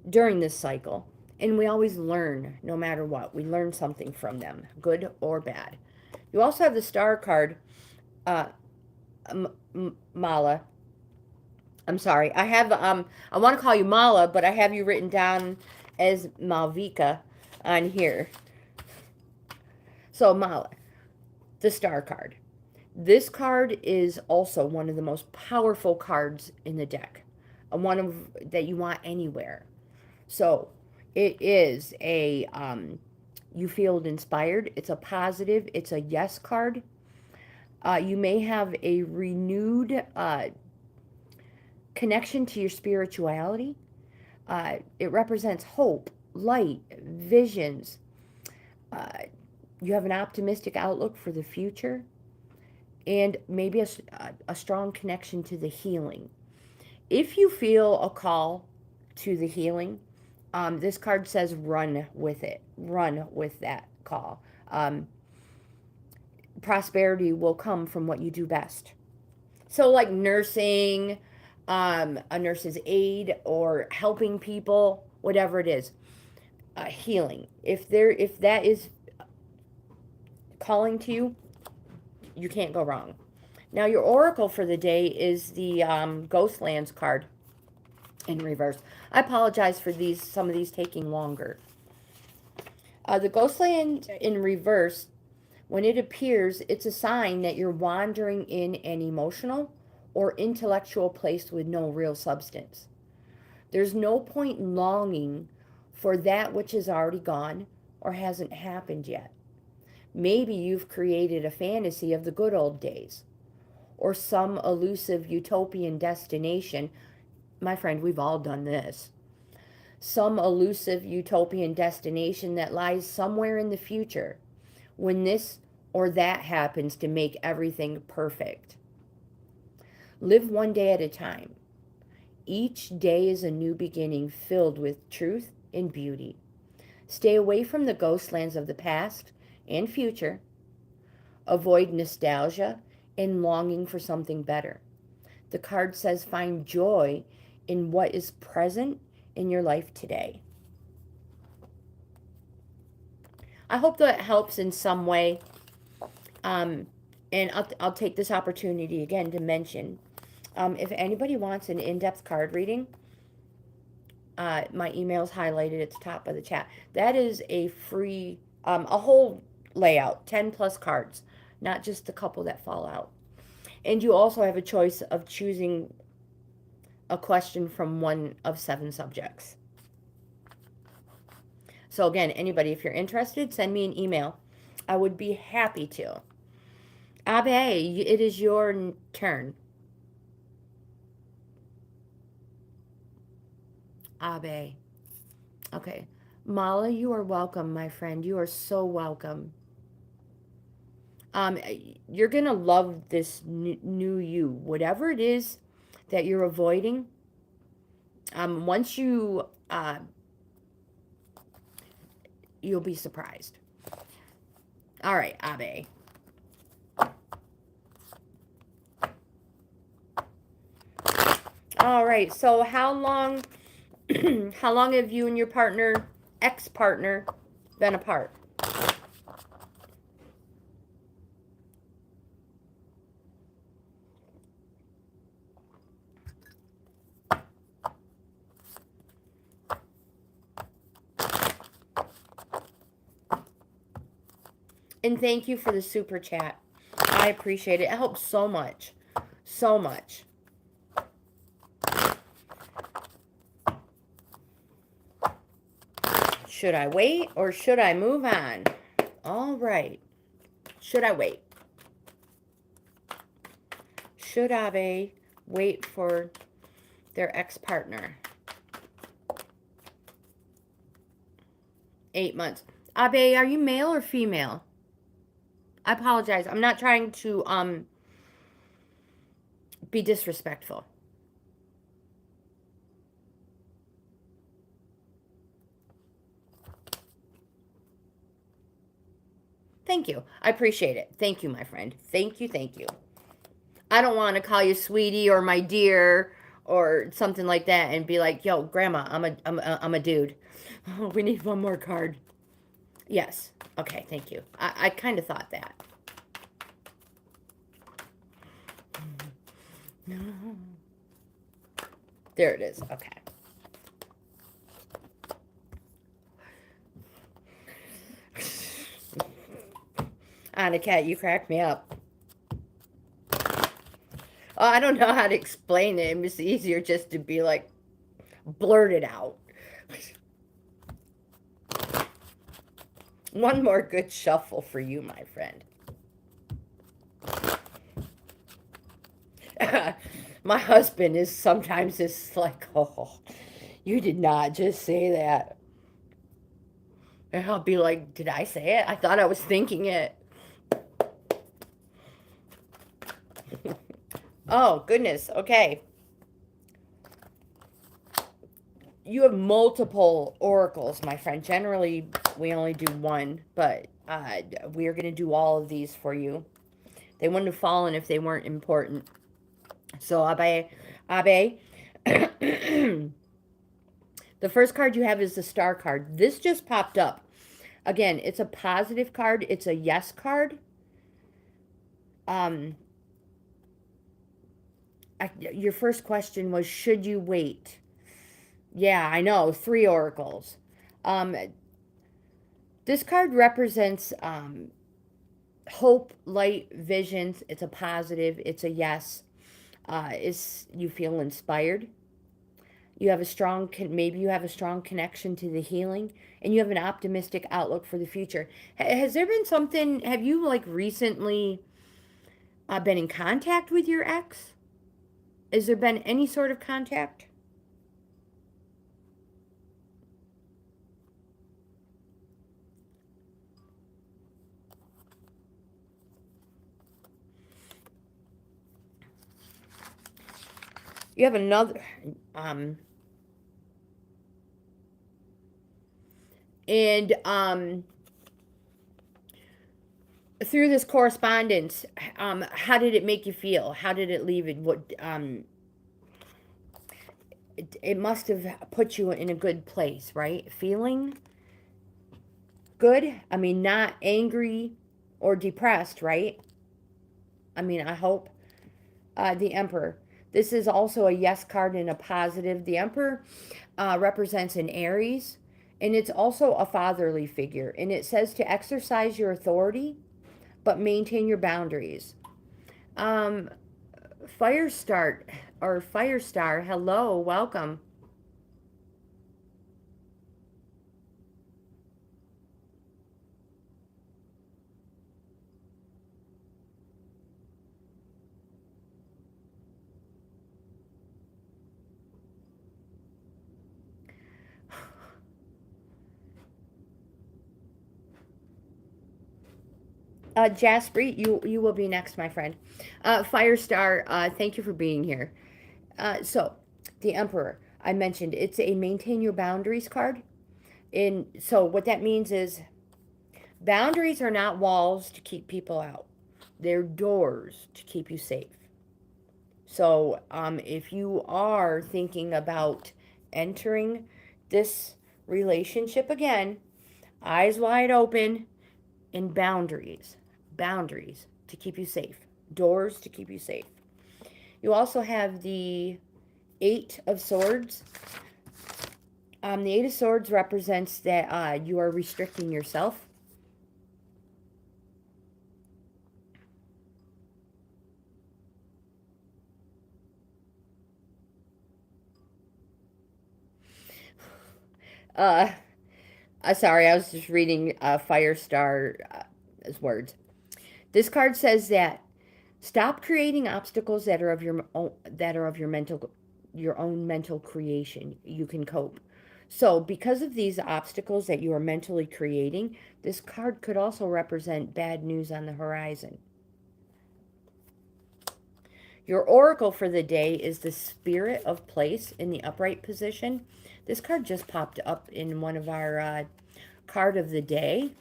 during this cycle. And we always learn, no matter what. We learn something from them, good or bad. You also have the star card, Mala. I'm sorry. I have, I want to call you Mala, but I have you written down as Malvika on here. So, Mala, the star card. This card is also one of the most powerful cards in the deck. One that you want anywhere. So, it is you feel inspired. It's a positive. It's a yes card. You may have a renewed connection to your spirituality. It represents hope, light, visions. Uh, you have an optimistic outlook for the future, and maybe a strong connection to the healing. If you feel a call to the healing, this card says run with it. Run with that call. Prosperity will come from what you do best. So like nursing, a nurse's aide, or helping people, whatever it is, healing. If that is calling to you, you can't go wrong. Now your oracle for the day is the Ghostlands card in reverse. I apologize for some of these taking longer. The Ghostland in reverse, when it appears, it's a sign that you're wandering in an emotional or intellectual place with no real substance. There's no point in longing for that which is already gone or hasn't happened yet. Maybe you've created a fantasy of the good old days or some elusive utopian destination. My friend, we've all done this. Some elusive utopian destination that lies somewhere in the future when this or that happens to make everything perfect. Live one day at a time. Each day is a new beginning filled with truth and beauty. Stay away from the ghostlands of the past and future. Avoid nostalgia and longing for something better. The card says find joy in what is present in your life today. I hope that helps in some way. And I'll take this opportunity again to mention, if anybody wants an in-depth card reading, my email's highlighted at the top of the chat. That is a free, a whole layout, 10 plus cards, not just the couple that fall out. And you also have a choice of choosing a question from one of 7 subjects. So again, anybody, if you're interested, send me an email. I would be happy to. Abe, it is your turn. Abe. Okay. Mala, you are welcome, my friend. You are so welcome. You're going to love this new you. Whatever it is that you're avoiding, once you, you'll be surprised. All right, Abe. All right, so how long have you and your partner, ex-partner, been apart? And thank you for the super chat. I appreciate it. It helps so much. So much. Should I wait or should I move on? All right. Should I wait? Should Abe wait for their ex-partner? 8 months. Abe, are you male or female? I apologize. I'm not trying to be disrespectful. Thank you. I appreciate it. Thank you, my friend. Thank you, thank you. I don't want to call you sweetie or my dear or something like that and be like, yo, grandma, I'm a dude. Oh, we need one more card. Yes. Okay, thank you. I kind of thought that. No. There it is. Okay. Anna Cat, you crack me up. Oh, I don't know how to explain it. It's easier just to be like, blurt it out. One more good shuffle for you, my friend. My husband is sometimes just like, oh, you did not just say that. And I'll be like, did I say it? I thought I was thinking it. Oh, goodness. Okay. You have multiple oracles, my friend. Generally, we only do one, but we are going to do all of these for you. They wouldn't have fallen if they weren't important. So, Abe. The first card you have is the star card. This just popped up. Again, it's a positive card. It's a yes card. Your first question was, should you wait? Yeah, I know. 3 oracles. This card represents hope, light, visions. It's a positive. It's a yes. You feel inspired. You have a strong, maybe you have a strong connection to the healing, and you have an optimistic outlook for the future. Has there been something? Have you like recently been in contact with your ex? Has there been any sort of contact? You have another, and through this correspondence, how did it make you feel? How did it leave it? What it must have put you in a good place, right? Feeling good. I mean, not angry or depressed, right? I mean, I hope. The Emperor. This is also a yes card and a positive. The Emperor represents an Aries, and it's also a fatherly figure. And it says to exercise your authority, but maintain your boundaries. Firestar, hello, welcome. Jasper, you will be next, my friend. Firestar, thank you for being here. So, the Emperor, I mentioned, it's a maintain your boundaries card. And so what that means is boundaries are not walls to keep people out. They're doors to keep you safe. So if you are thinking about entering this relationship again, eyes wide open, and boundaries to keep you safe, doors to keep you safe. You also have the 8 of Swords. The 8 of Swords represents that you are restricting yourself. Sorry, I was just reading Firestar's words. This card says that stop creating obstacles that are of your own mental creation. You can cope. So, because of these obstacles that you are mentally creating, this card could also represent bad news on the horizon. Your oracle for the day is the Spirit of Place in the upright position. This card just popped up in one of our card of the day.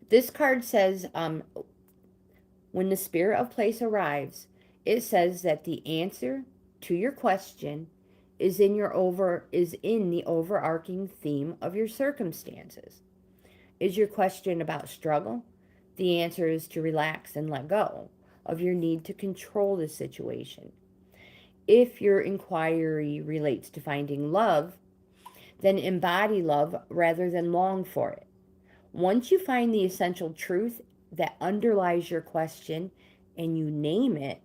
This card says, when the Spirit of Place arrives, it says that the answer to your question is in the overarching theme of your circumstances. Is your question about struggle? The answer is to relax and let go of your need to control the situation. If your inquiry relates to finding love, then embody love rather than long for it. Once you find the essential truth that underlies your question and you name it,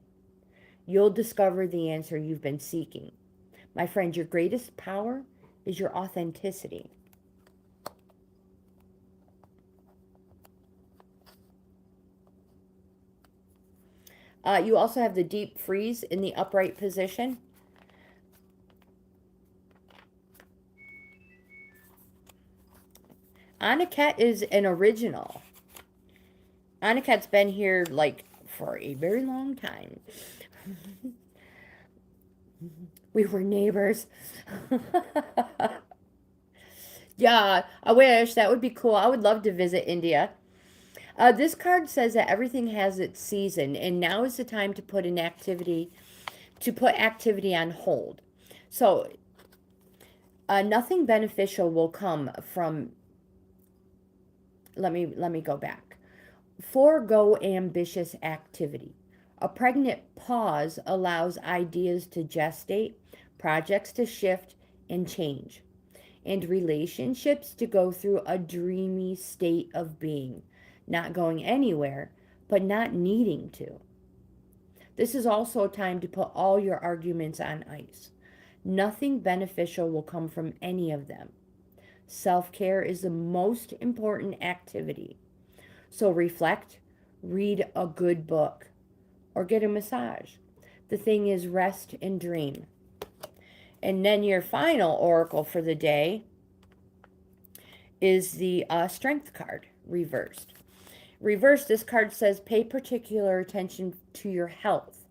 you'll discover the answer you've been seeking. My friend, your greatest power is your authenticity. You also have the deep freeze in the upright position. Aniket is an original. Aniket's been here like for a very long time. We were neighbors. Yeah, I wish. That would be cool. I would love to visit India. This card says that everything has its season, and now is the time to put activity on hold. So, nothing beneficial will come from. Let me go back. Forego ambitious activity. A pregnant pause allows ideas to gestate, projects to shift and change, and relationships to go through a dreamy state of being, not going anywhere, but not needing to. This is also a time to put all your arguments on ice. Nothing beneficial will come from any of them. Self-care is the most important activity. So reflect, read a good book, or get a massage. The thing is rest and dream. And then your final oracle for the day is the Strength card, reversed. Reversed, this card says pay particular attention to your health,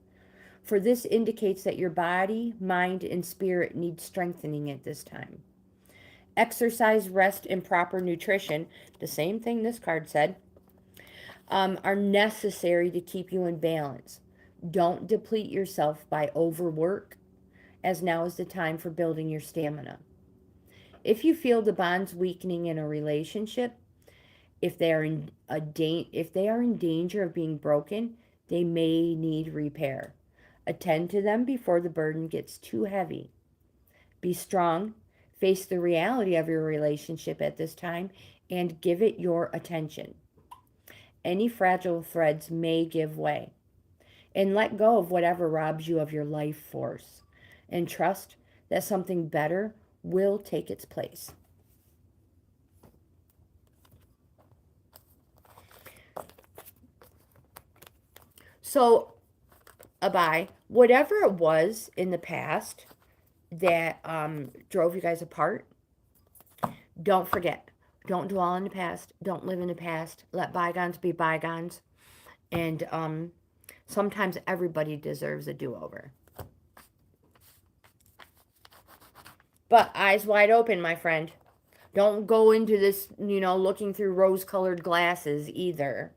for this indicates that your body, mind, and spirit need strengthening at this time. Exercise, rest, and proper nutrition, the same thing this card said, are necessary to keep you in balance. Don't deplete yourself by overwork, as now is the time for building your stamina. If you feel the bonds weakening in a relationship, if they are in danger of being broken, they may need repair. Attend to them before the burden gets too heavy. Be strong, face the reality of your relationship at this time, and give it your attention. Any fragile threads may give way. And let go of whatever robs you of your life force. And trust that something better will take its place. So, Abai, whatever it was in the past that drove you guys apart, don't forget. Don't dwell on the past. Don't live in the past. Let bygones be bygones. And sometimes everybody deserves a do-over. But eyes wide open, my friend. Don't go into this, looking through rose-colored glasses either.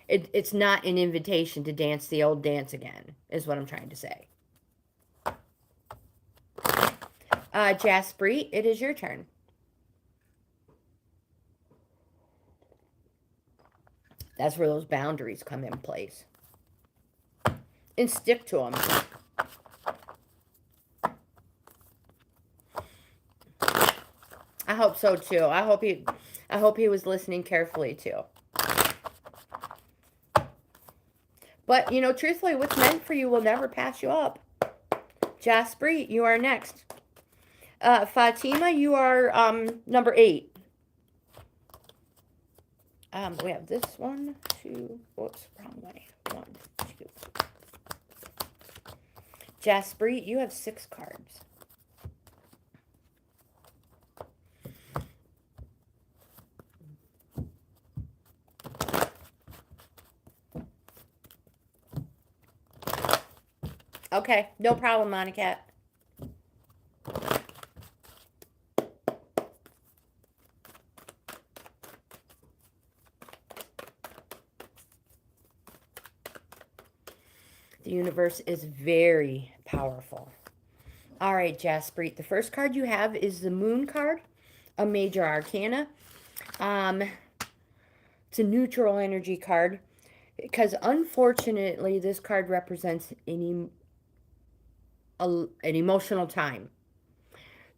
It's not an invitation to dance the old dance again, is what I'm trying to say. Jaspreet, it is your turn. That's where those boundaries come in place. And stick to them. I hope so too. I hope he was listening carefully too. But, truthfully, what's meant for you will never pass you up. Jaspreet, you are next. Fatima, you are number 8. We have this 1, 2, whoops, wrong way. 1, 2. Jaspreet, you have 6 cards. Okay, no problem, Monica. The universe is very powerful. All right, Jaspreet, the first card you have is the Moon card, a major arcana. It's a neutral energy card because unfortunately this card represents an emotional time.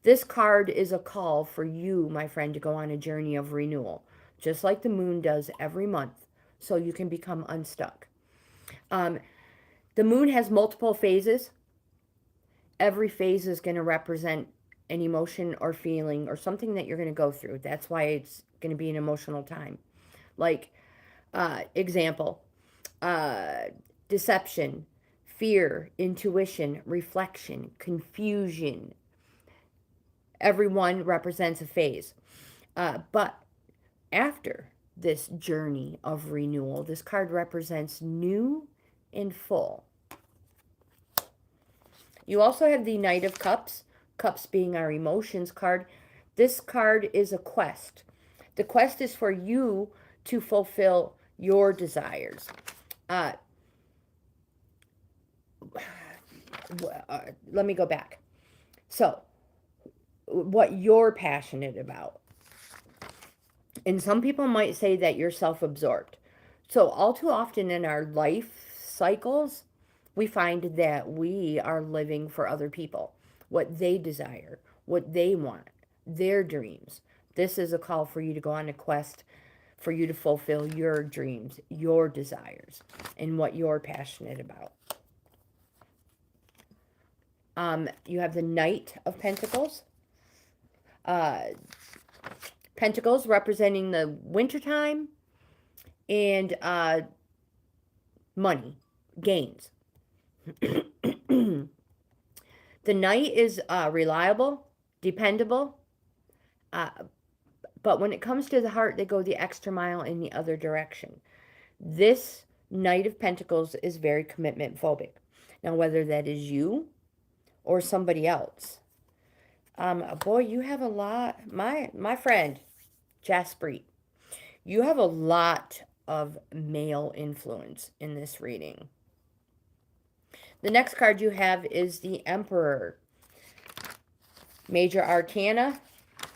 This card is a call for you, my friend, to go on a journey of renewal, just like the moon does every month, so you can become unstuck. The moon has multiple phases. Every phase is going to represent an emotion or feeling or something that you're going to go through. That's why it's going to be an emotional time. Like, example, uh, deception, fear, intuition, reflection, confusion. Everyone represents a phase. But after this journey of renewal, this card represents new and full. You also have the Knight of Cups, cups being our emotions card. This card is a quest. The quest is for you to fulfill your desires. Let me go back. So, what you're passionate about. And some people might say that you're self-absorbed. So, all too often in our life cycles, we find that we are living for other people, what they desire, what they want, their dreams. This is a call for you to go on a quest for you to fulfill your dreams, your desires, and what you're passionate about. You have the Knight of Pentacles. Pentacles representing the wintertime and money, gains. The Knight is reliable, dependable, but when it comes to the heart, they go the extra mile in the other direction. This Knight of Pentacles is very commitment phobic. Now, whether that is you or somebody else. Boy, you have a lot, my friend, Jaspreet, you have a lot of male influence in this reading. The next card you have is the Emperor. Major Arcana,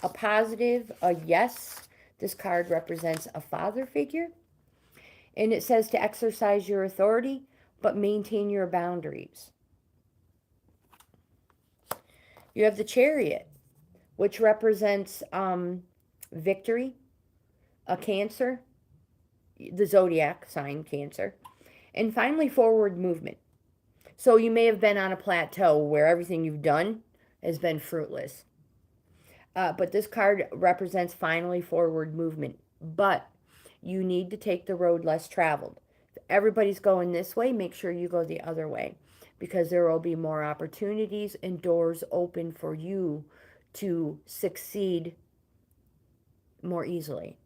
a positive, a yes. This card represents a father figure. And it says to exercise your authority, but maintain your boundaries. You have the Chariot, which represents victory, a Cancer, the zodiac sign Cancer, and finally forward movement. So you may have been on a plateau where everything you've done has been fruitless. But this card represents finally forward movement. But you need to take the road less traveled. If everybody's going this way, make sure you go the other way, because there will be more opportunities and doors open for you to succeed more easily.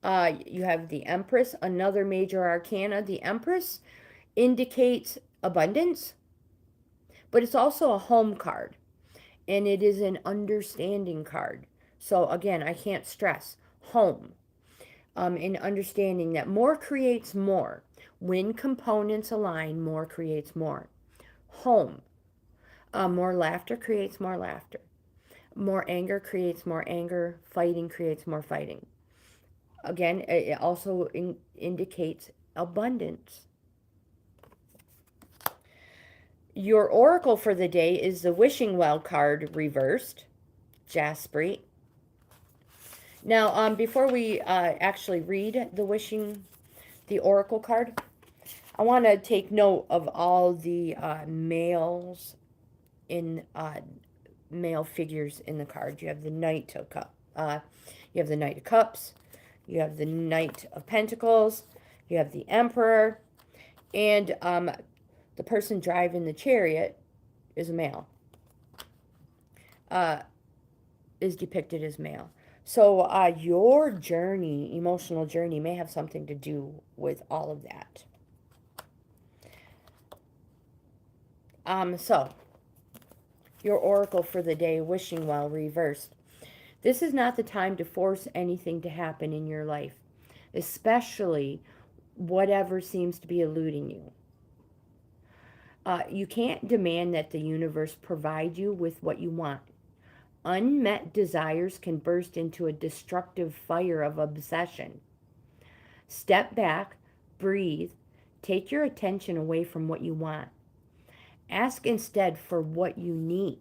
You have the Empress, another major arcana. The Empress indicates abundance, but it's also a home card, and it is an understanding card. So again, I can't stress home, in understanding that more creates more. When components align, more creates more. Home. More laughter creates more laughter. More anger creates more anger. Fighting creates more fighting. Again, it also indicates abundance. Your oracle for the day is the Wishing Well card reversed, Jaspreet. Now, before we actually read the oracle card, I want to take note of all the males in male figures in the card. You have the Knight of Cups. You have the Knight of Cups. You have the Knight of Pentacles. You have the Emperor. And the person driving the chariot is a male. Is depicted as male. So your journey, emotional journey, may have something to do with all of that. So, your oracle for the day, Wishing Well reversed. This is not the time to force anything to happen in your life, especially whatever seems to be eluding you. You can't demand that the universe provide you with what you want. Unmet desires can burst into a destructive fire of obsession. Step back, breathe, take your attention away from what you want. Ask instead for what you need.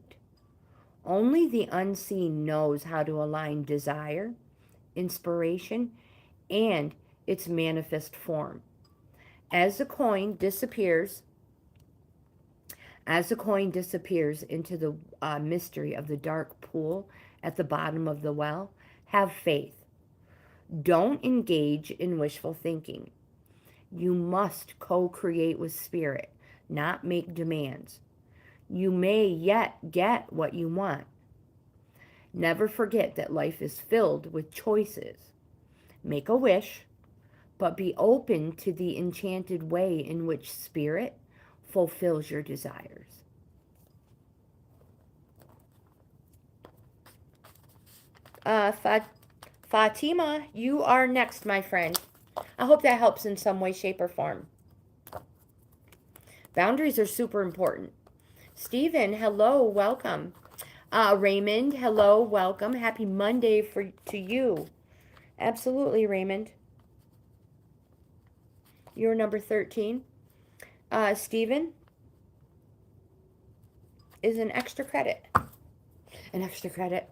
Only the unseen knows how to align desire, inspiration, and its manifest form. As the coin disappears, into the mystery of the dark pool at the bottom of the well, have faith. Don't engage in wishful thinking. You must co-create with spirit, not make demands. You may yet get what you want. Never forget that life is filled with choices. Make a wish, but be open to the enchanted way in which spirit fulfills your desires. Fatima, you are next, my friend. I hope that helps in some way, shape, or form. Boundaries are super important. Stephen, hello, welcome. Raymond, hello, welcome. Happy Monday to you. Absolutely, Raymond. You're number 13. Stephen is an extra credit. An extra credit.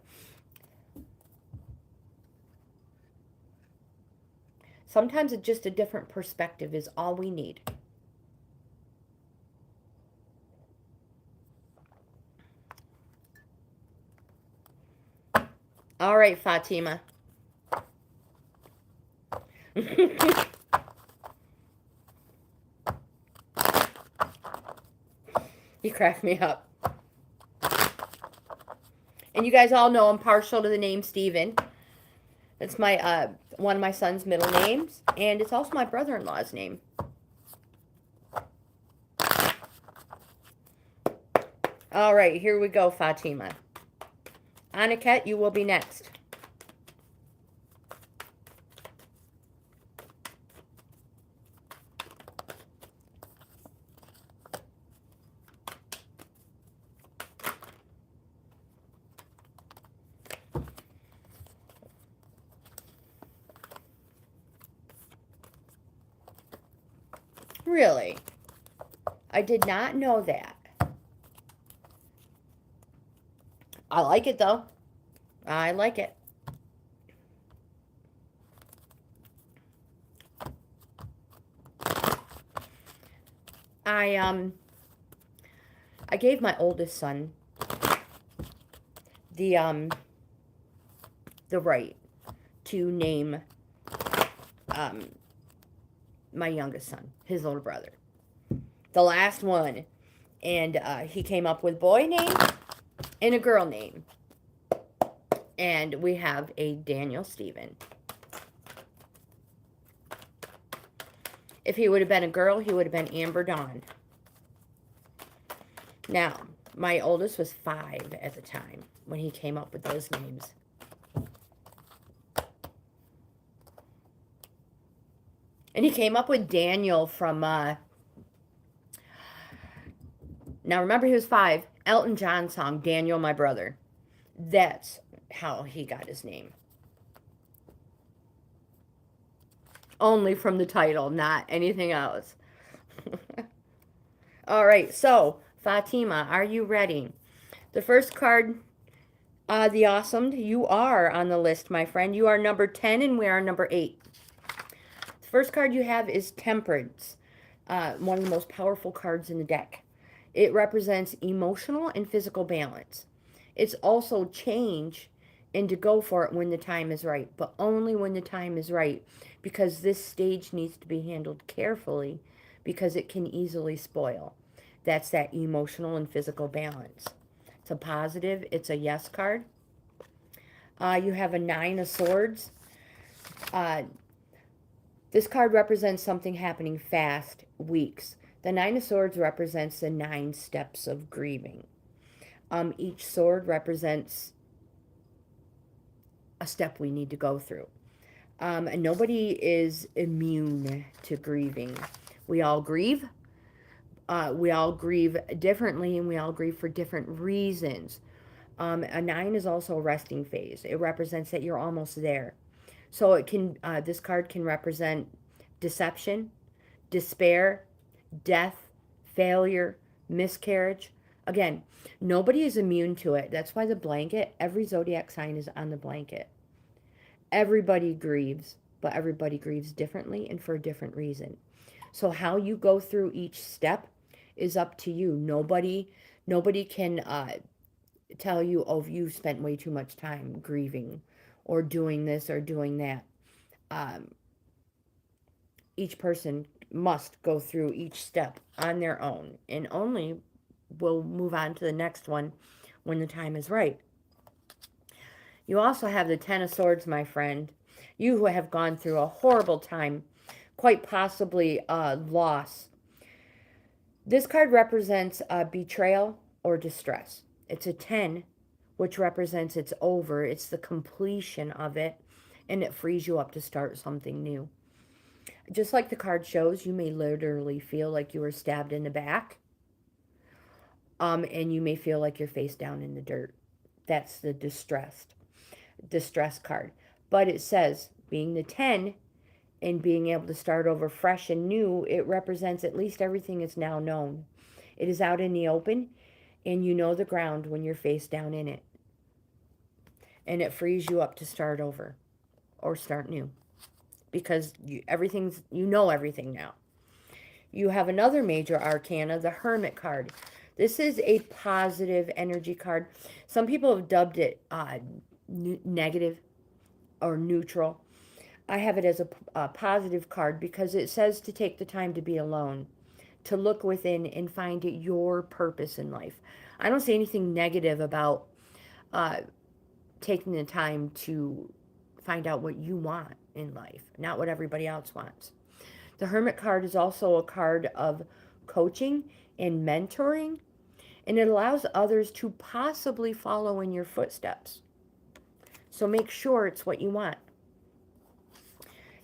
Sometimes it's just a different perspective is all we need. All right, Fatima. You crack me up. And you guys all know I'm partial to the name Stephen. It's my one of my son's middle names, and it's also my brother-in-law's name. All right, here we go, Fatima. Aniket, you will be next. Really? I did not know that. I like it, though. I like it. I gave my oldest son the right to name my youngest son, his older brother, the last one, and he came up with boy name and a girl name, and we have a Daniel Stephen. If he would have been a girl, he would have been Amber Dawn. Now, my oldest was 5 at the time when he came up with those names. And he came up with Daniel from, now remember he was 5, Elton John song, Daniel My Brother. That's how he got his name. Only from the title, not anything else. All right, so Fatima, are you ready? The first card, the Awesome, you are on the list, my friend. You are number 10 and we are number 8. The first card you have is Temperance, one of the most powerful cards in the deck. It represents emotional and physical balance. It's also change and to go for it when the time is right, but only when the time is right, because this stage needs to be handled carefully because it can easily spoil. That's that emotional and physical balance. It's a positive. It's a yes card. You have a 9 of Swords. This card represents something happening fast, weeks. The 9 of Swords represents the 9 steps of grieving. Each sword represents a step we need to go through. And nobody is immune to grieving. We all grieve. We all grieve differently, and we all grieve for different reasons. A 9 is also a resting phase. It represents that you're almost there. So it can. This card can represent deception, despair, death, failure, miscarriage. Again, nobody is immune to it. That's why the blanket, every zodiac sign is on the blanket. Everybody grieves, but everybody grieves differently and for a different reason. So how you go through each step is up to you. Nobody can tell you, oh, you spent way too much time grieving or doing this or doing that. Um, each person must go through each step on their own, and only will move on to the next one when the time is right. You also have the Ten of Swords, my friend. You who have gone through a horrible time, quite possibly loss. This card represents betrayal or distress. It's a 10, which represents it's over. It's the completion of it, and it frees you up to start something new. Just like the card shows, you may literally feel like you were stabbed in the back, and you may feel like you're face down in the dirt. That's the distress card. But it says, being the 10 and being able to start over fresh and new, it represents at least everything is now known. It is out in the open, and you know the ground when you're face down in it. And it frees you up to start over or start new, because you know everything now. You have another major arcana, the Hermit card. This is a positive energy card. Some people have dubbed it negative or neutral. I have it as a positive card because it says to take the time to be alone, to look within and find your purpose in life. I don't say anything negative about taking the time to find out what you want in life, not what everybody else wants. The Hermit card is also a card of coaching and mentoring, and it allows others to possibly follow in your footsteps. So make sure it's what you want.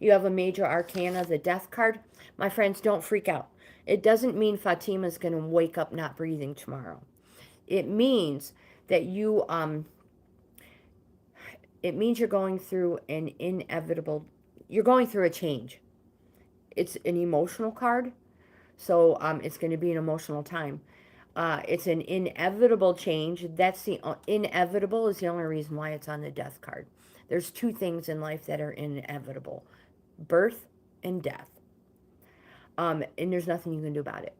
You have a major arcana, the Death card. My friends, don't freak out. It doesn't mean Fatima's going to wake up not breathing tomorrow. It means that you're going through you're going through a change. It's an emotional card, so it's going to be an emotional time. It's an inevitable change. That's the inevitable is the only reason why it's on the Death card. There's two things in life that are inevitable: birth and death. And there's nothing you can do about it.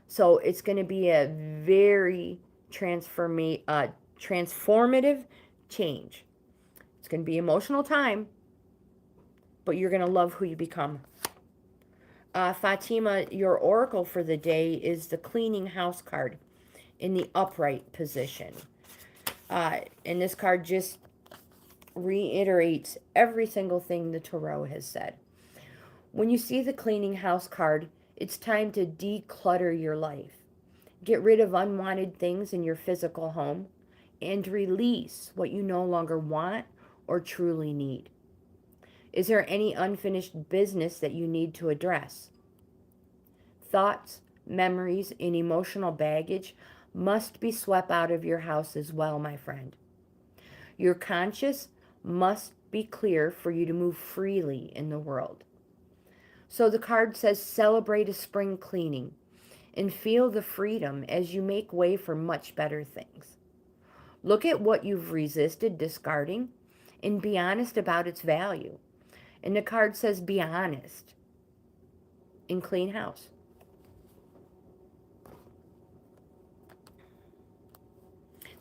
So it's going to be a very transformative change. It's going to be emotional time, but you're going to love who you become. Fatima, your oracle for the day is the Cleaning House card in the upright position. And this card just reiterates every single thing the Tarot has said. When you see the Cleaning House card, it's time to declutter your life. Get rid of unwanted things in your physical home and release what you no longer want or truly need. Is there any unfinished business that you need to address? Thoughts, memories, and emotional baggage must be swept out of your house as well, my friend. Your conscience must be clear for you to move freely in the world. So the card says, celebrate a spring cleaning and feel the freedom as you make way for much better things. Look at what you've resisted discarding and be honest about its value. And the card says, be honest and clean house.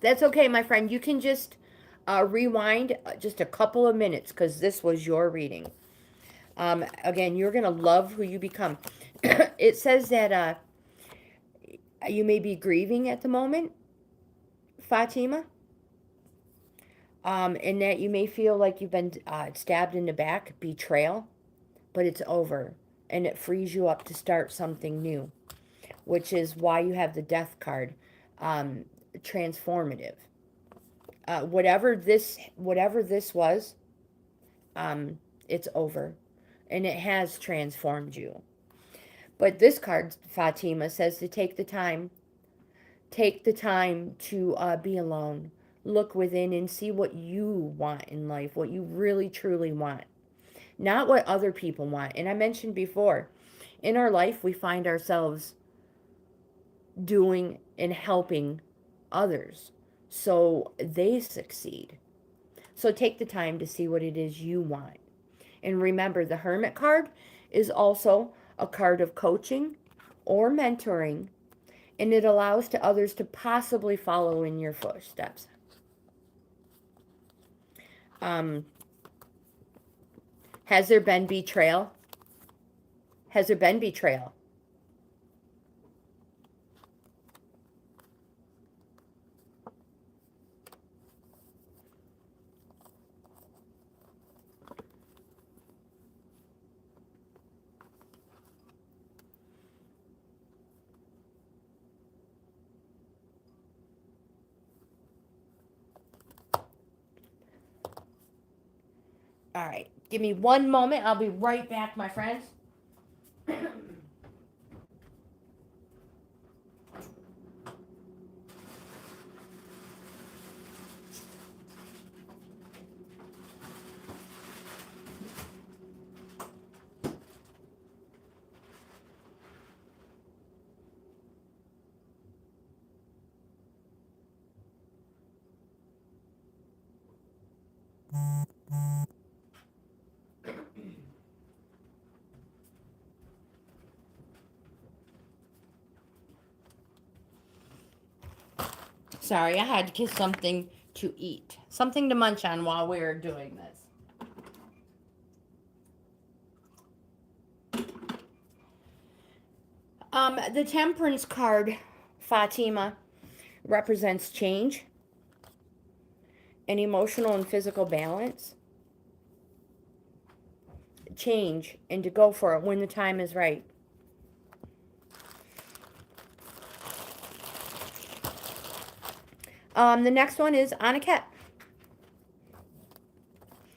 That's okay, my friend. You can just rewind just a couple of minutes because this was your reading. Again, you're going to love who you become. It says that you may be grieving at the moment, Fatima, and that you may feel like you've been stabbed in the back, betrayal, but it's over, and it frees you up to start something new, which is why you have the Death card, transformative. Whatever this was, it's over. And it has transformed you. But this card, Fatima, says to take the time to be alone. Look within and see what you want in life, what you really, truly want. Not what other people want. And I mentioned before, in our life, we find ourselves doing and helping others so they succeed. So take the time to see what it is you want. And remember, the Hermit card is also a card of coaching or mentoring, and it allows to others to possibly follow in your footsteps. Has there been betrayal? Has there been betrayal? All right, give me one moment. I'll be right back, my friends. Sorry, I had to get something to eat. Something to munch on while we were doing this. The Temperance card, Fatima, represents change and emotional and physical balance. Change and to go for it when the time is right. The next one is Aniket.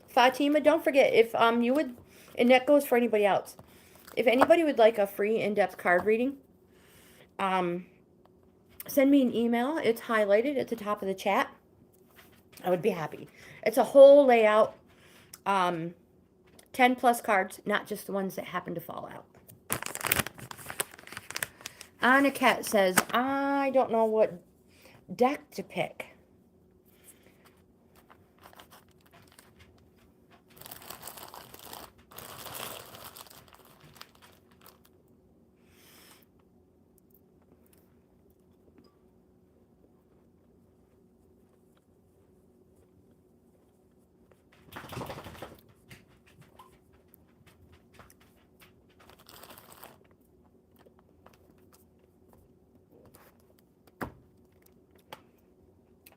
Fatima, don't forget, if you would, and that goes for anybody else, if anybody would like a free in-depth card reading, send me an email. It's highlighted at the top of the chat. I would be happy. It's a whole layout, 10 plus cards, not just the ones that happen to fall out. Aniket says, I don't know what deck to pick.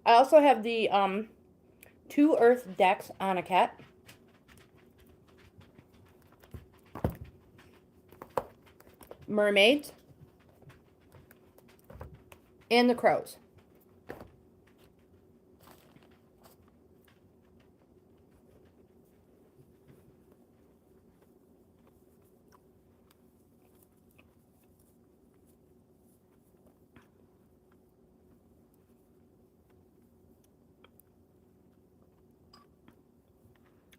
I also have the 2 Earth decks on a cat. Mermaids. And the crows.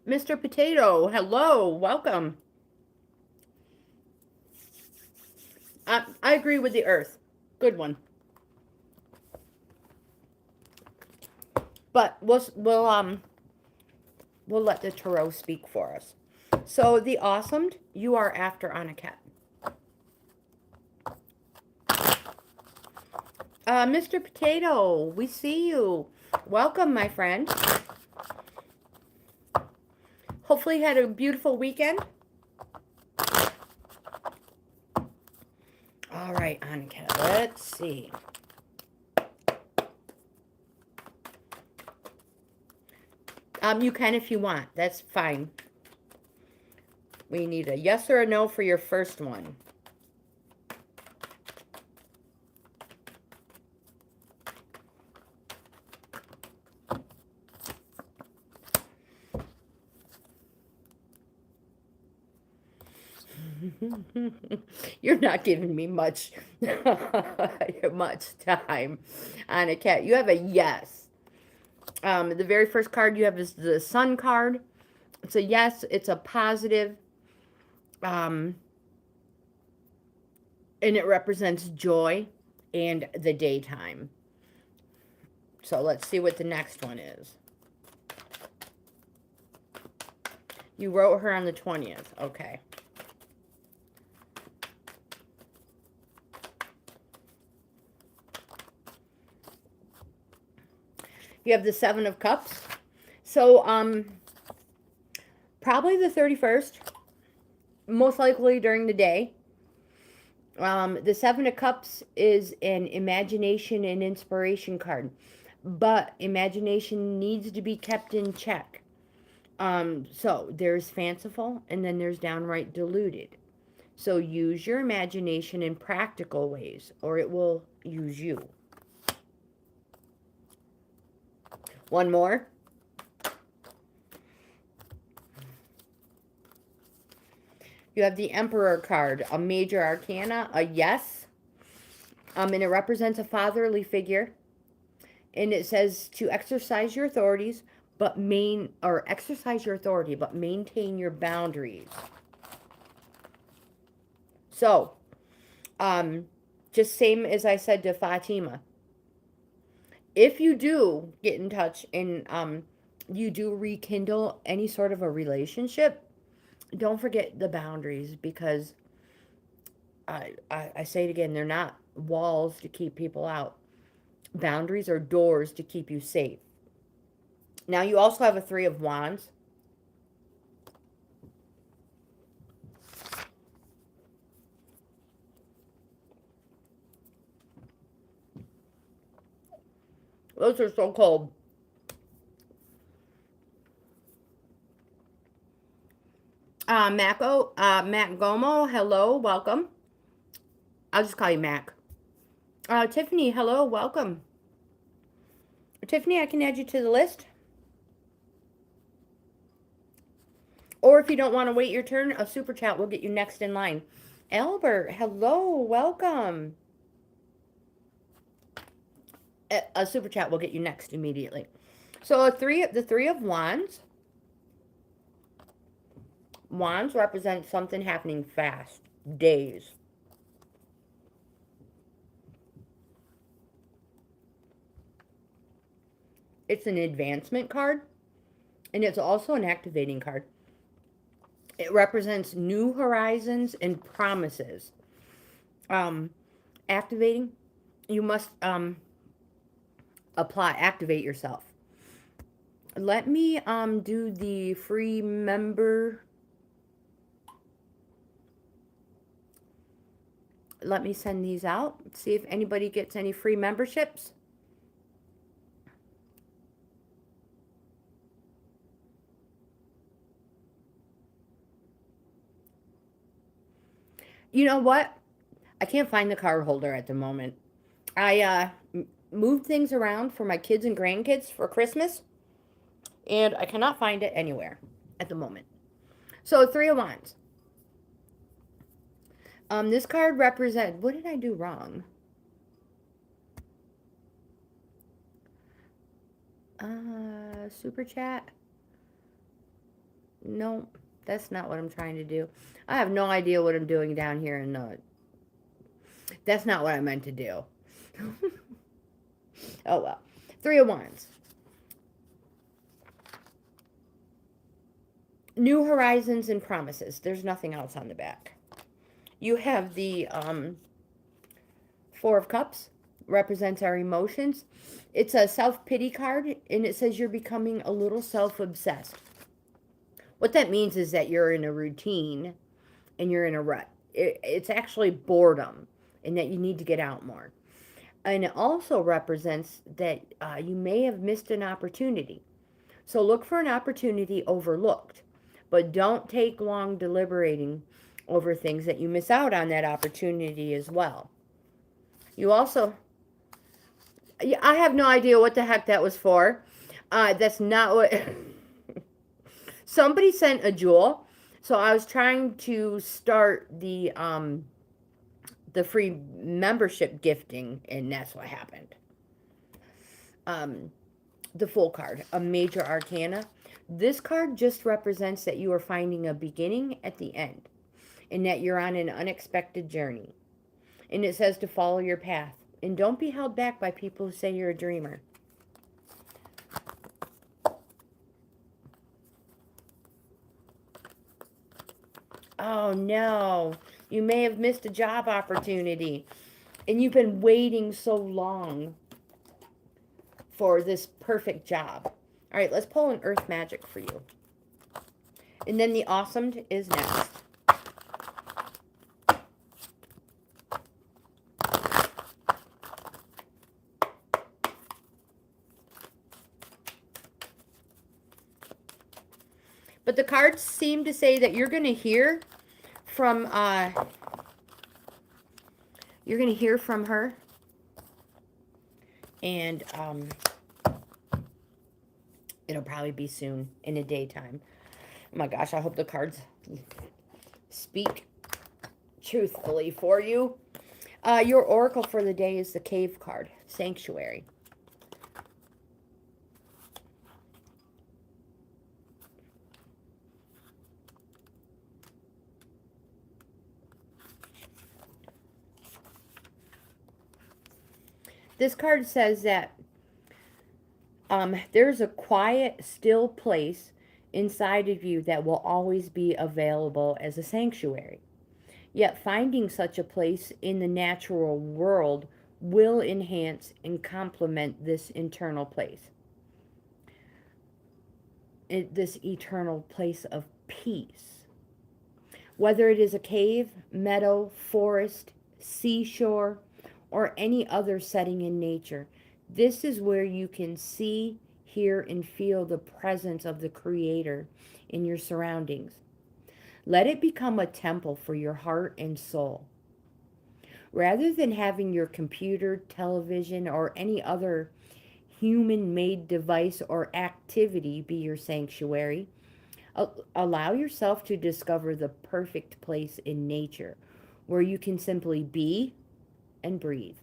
Mr. Potato, hello, welcome. I agree with the Earth. Good one. But we'll let the tarot speak for us. So the awesomed, you are after on a cat. Mr. Potato, we see you. Welcome, my friend. Hopefully you had a beautiful weekend. All right, Annika, let's see. You can if you want. That's fine. We need a yes or a no for your first one. You're not giving me much time on a cat. You have a yes. The very first card you have is the Sun card. It's a yes. It's a positive. And it represents joy and the daytime. So let's see what the next one is. You wrote her on the 20th. Okay. You have the Seven of Cups. So, probably the 31st, most likely during the day. The Seven of Cups is an imagination and inspiration card, but imagination needs to be kept in check. So there's fanciful and then there's downright deluded. So use your imagination in practical ways or it will use you. One more. You have the Emperor card, a major arcana, a yes. And it represents a fatherly figure. And it says to exercise your authorities, but exercise your authority, but maintain your boundaries. So, just same as I said to Fatima. If you do get in touch and you do rekindle any sort of a relationship, don't forget the boundaries because I say it again, they're not walls to keep people out. Boundaries are doors to keep you safe. Now you also have a Three of Wands. Those are so cold. Matt Gomo, hello, welcome. I'll just call you Mac. Tiffany, hello, welcome. Tiffany, I can add you to the list. Or if you don't want to wait your turn, a super chat will get you next in line. Albert, hello, welcome. A super chat will get you next immediately. So the Three of Wands. Wands represent something happening fast. Days. It's an advancement card. And it's also an activating card. It represents new horizons and promises. Activating. You must activate yourself. Let me do the free member. Let me send these out. See if anybody gets any free memberships. You know what? I can't find the card holder at the moment. I moved things around for my kids and grandkids for Christmas, and I cannot find it anywhere at the moment. So, Three of Wands. This card represents... What did I do wrong? Super chat? No, that's not what I'm trying to do. I have no idea what I'm doing down here in the... That's not what I meant to do. Oh, well. Three of Wands. New horizons and promises. There's nothing else on the back. You have the Four of Cups. Represents our emotions. It's a self-pity card, and it says you're becoming a little self-obsessed. What that means is that you're in a routine and you're in a rut. It's actually boredom and that you need to get out more. And it also represents that you may have missed an opportunity. So look for an opportunity overlooked, but don't take long deliberating over things that you miss out on that opportunity as well. You also... I have no idea what the heck that was for. That's not what... Somebody sent a jewel, so I was trying to start the free membership gifting, and that's what happened. The Fool card, a major arcana. This card just represents that you are finding a beginning at the end, and that you're on an unexpected journey. And it says to follow your path, and don't be held back by people who say you're a dreamer. Oh no, you may have missed a job opportunity and you've been waiting so long for this perfect job. All right, let's pull an earth magic for you. And then the awesomed is next. But the cards seem to say that you're going to hear from her. And it'll probably be soon in the daytime. Oh my gosh, I hope the cards speak truthfully for you. Your oracle for the day is the Cave card, Sanctuary. This card says that there's a quiet, still place inside of you that will always be available as a sanctuary. Yet finding such a place in the natural world will enhance and complement this internal place. This eternal place of peace. Whether it is a cave, meadow, forest, seashore, or any other setting in nature, this is where you can see, hear, and feel the presence of the Creator in your surroundings. Let it become a temple for your heart and soul. Rather than having your computer, television, or any other human-made device or activity be your sanctuary, allow yourself to discover the perfect place in nature where you can simply be and breathe.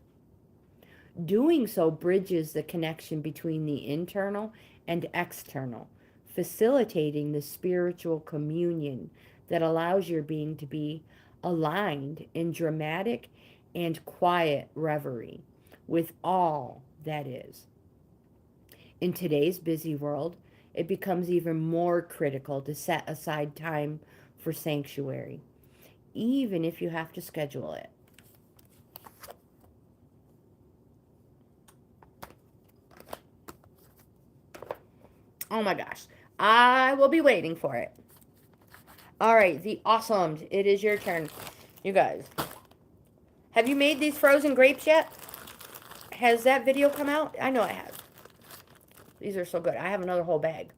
Doing so bridges the connection between the internal and external, facilitating the spiritual communion that allows your being to be aligned in dramatic and quiet reverie with all that is. In today's busy world, it becomes even more critical to set aside time for sanctuary, even if you have to schedule it. Oh my gosh. I will be waiting for it. All right, the awesomes. It is your turn. You guys. Have you made these frozen grapes yet? Has that video come out? I know it has. These are so good. I have another whole bag.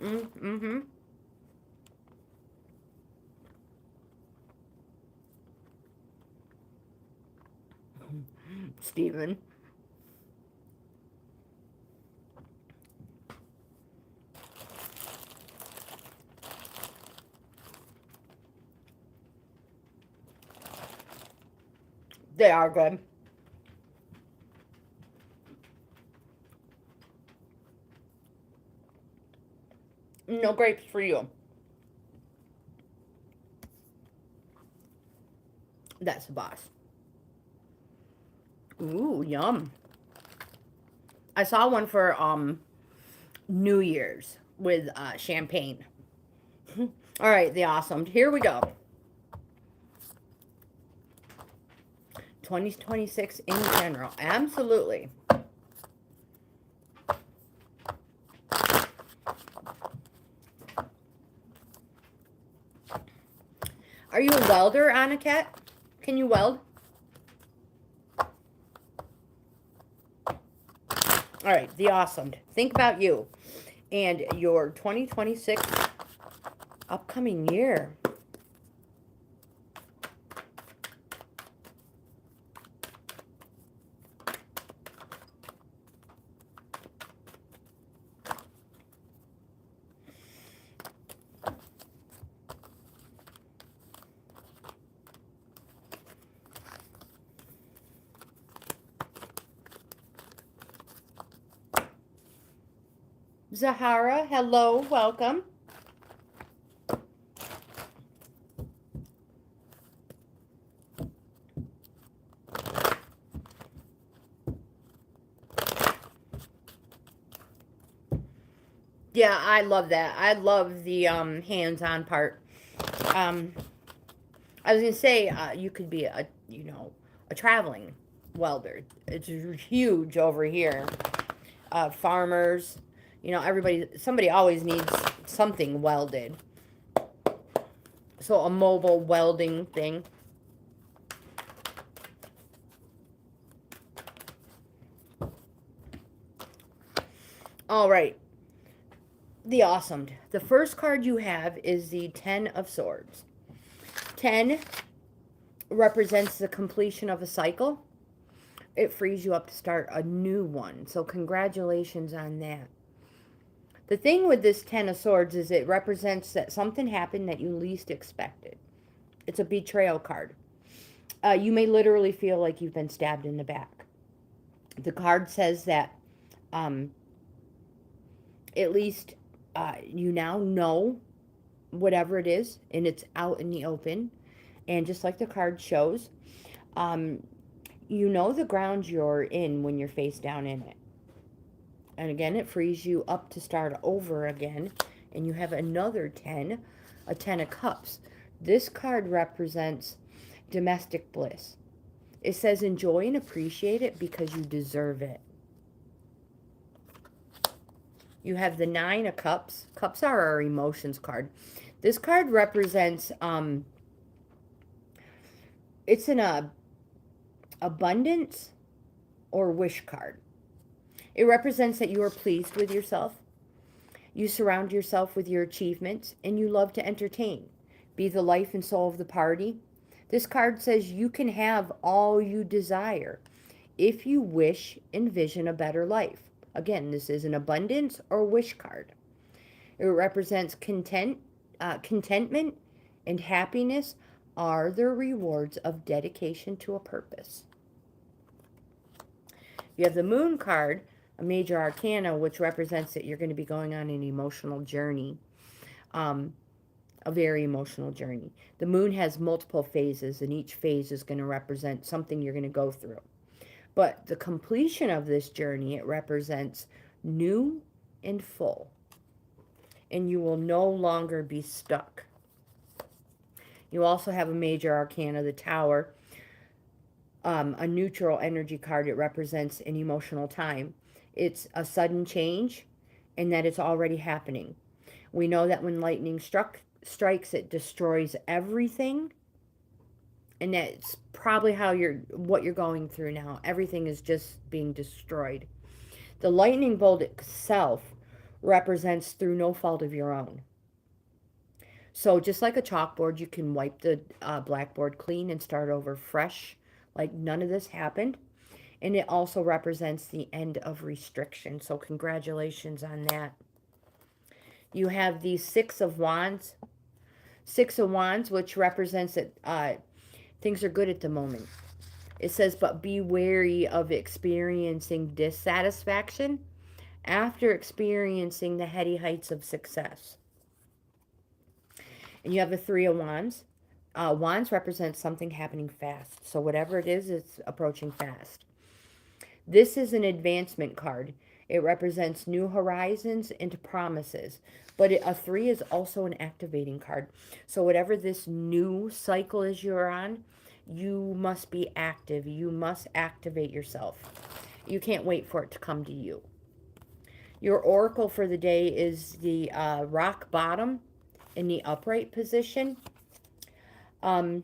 Mm-hmm. Steven. They are good. No grapes for you. That's the boss. Ooh, yum. I saw one for New Year's with champagne. All right, the awesome. Here we go. 2026 in general. Absolutely. Are you a welder, Anaket? Can you weld? All right, the awesome. Think about you and your 2026 upcoming year. Zahara, hello, welcome. Yeah, I love that. I love the hands-on part. I was gonna say you could be a traveling welder. It's huge over here. Farmers, you know, somebody always needs something welded. So a mobile welding thing. All right. The awesome. The first card you have is the 10 of Swords. 10 represents the completion of a cycle. It frees you up to start a new one. So congratulations on that. The thing with this 10 of Swords is it represents that something happened that you least expected. It's a betrayal card. You may literally feel like you've been stabbed in the back. The card says that at least you now know whatever it is, and it's out in the open. And just like the card shows, you know the ground you're in when you're face down in it. And again, it frees you up to start over again. And you have another 10, a 10 of Cups. This card represents domestic bliss. It says enjoy and appreciate it because you deserve it. You have the 9 of Cups. Cups are our emotions card. This card represents, it's an abundance or wish card. It represents that you are pleased with yourself. You surround yourself with your achievements, and you love to entertain. Be the life and soul of the party. This card says you can have all you desire if you wish, envision a better life. Again, this is an abundance or wish card. It represents contentment and happiness are the rewards of dedication to a purpose. You have the Moon card, a major arcana, which represents that you're going to be going on an emotional journey, a very emotional journey. The Moon has multiple phases, and each phase is going to represent something you're going to go through. But the completion of this journey, it represents new and full. And you will no longer be stuck. You also have a major arcana, the Tower, a neutral energy card. It represents an emotional time. It's a sudden change and that it's already happening. We know that when lightning strikes, it destroys everything. And that's probably what you're going through now. Everything is just being destroyed. The lightning bolt itself represents through no fault of your own. So just like a chalkboard, you can wipe the blackboard clean and start over fresh, like none of this happened. And it also represents the end of restriction. So congratulations on that. You have the 6 of Wands. 6 of Wands, which represents that things are good at the moment. It says, but be wary of experiencing dissatisfaction after experiencing the heady heights of success. And you have a 3 of Wands. Wands represents something happening fast. So whatever it is, it's approaching fast. This is an advancement card. It represents new horizons and promises. But a 3 is also an activating card. So whatever this new cycle is you're on, you must be active. You must activate yourself. You can't wait for it to come to you. Your oracle for the day is the rock bottom in the upright position. The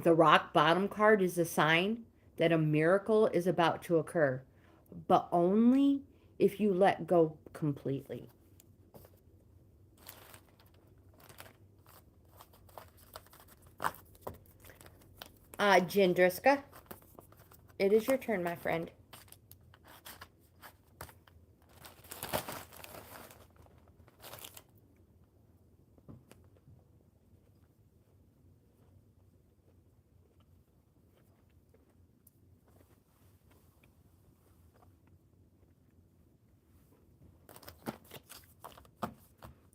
rock bottom card is a sign that a miracle is about to occur, but only if you let go completely. Jindriska, it is your turn, my friend.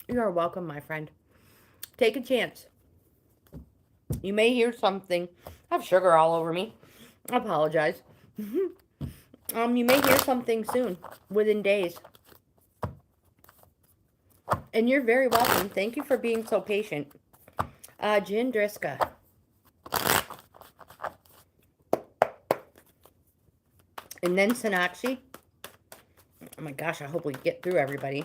You are welcome, my friend. Take a chance. You may hear something. I have sugar all over me. I apologize. You may hear something soon, within days. And you're very welcome. Thank you for being so patient. Jindriska. And then Sonakshi. Oh my gosh, I hope we get through everybody.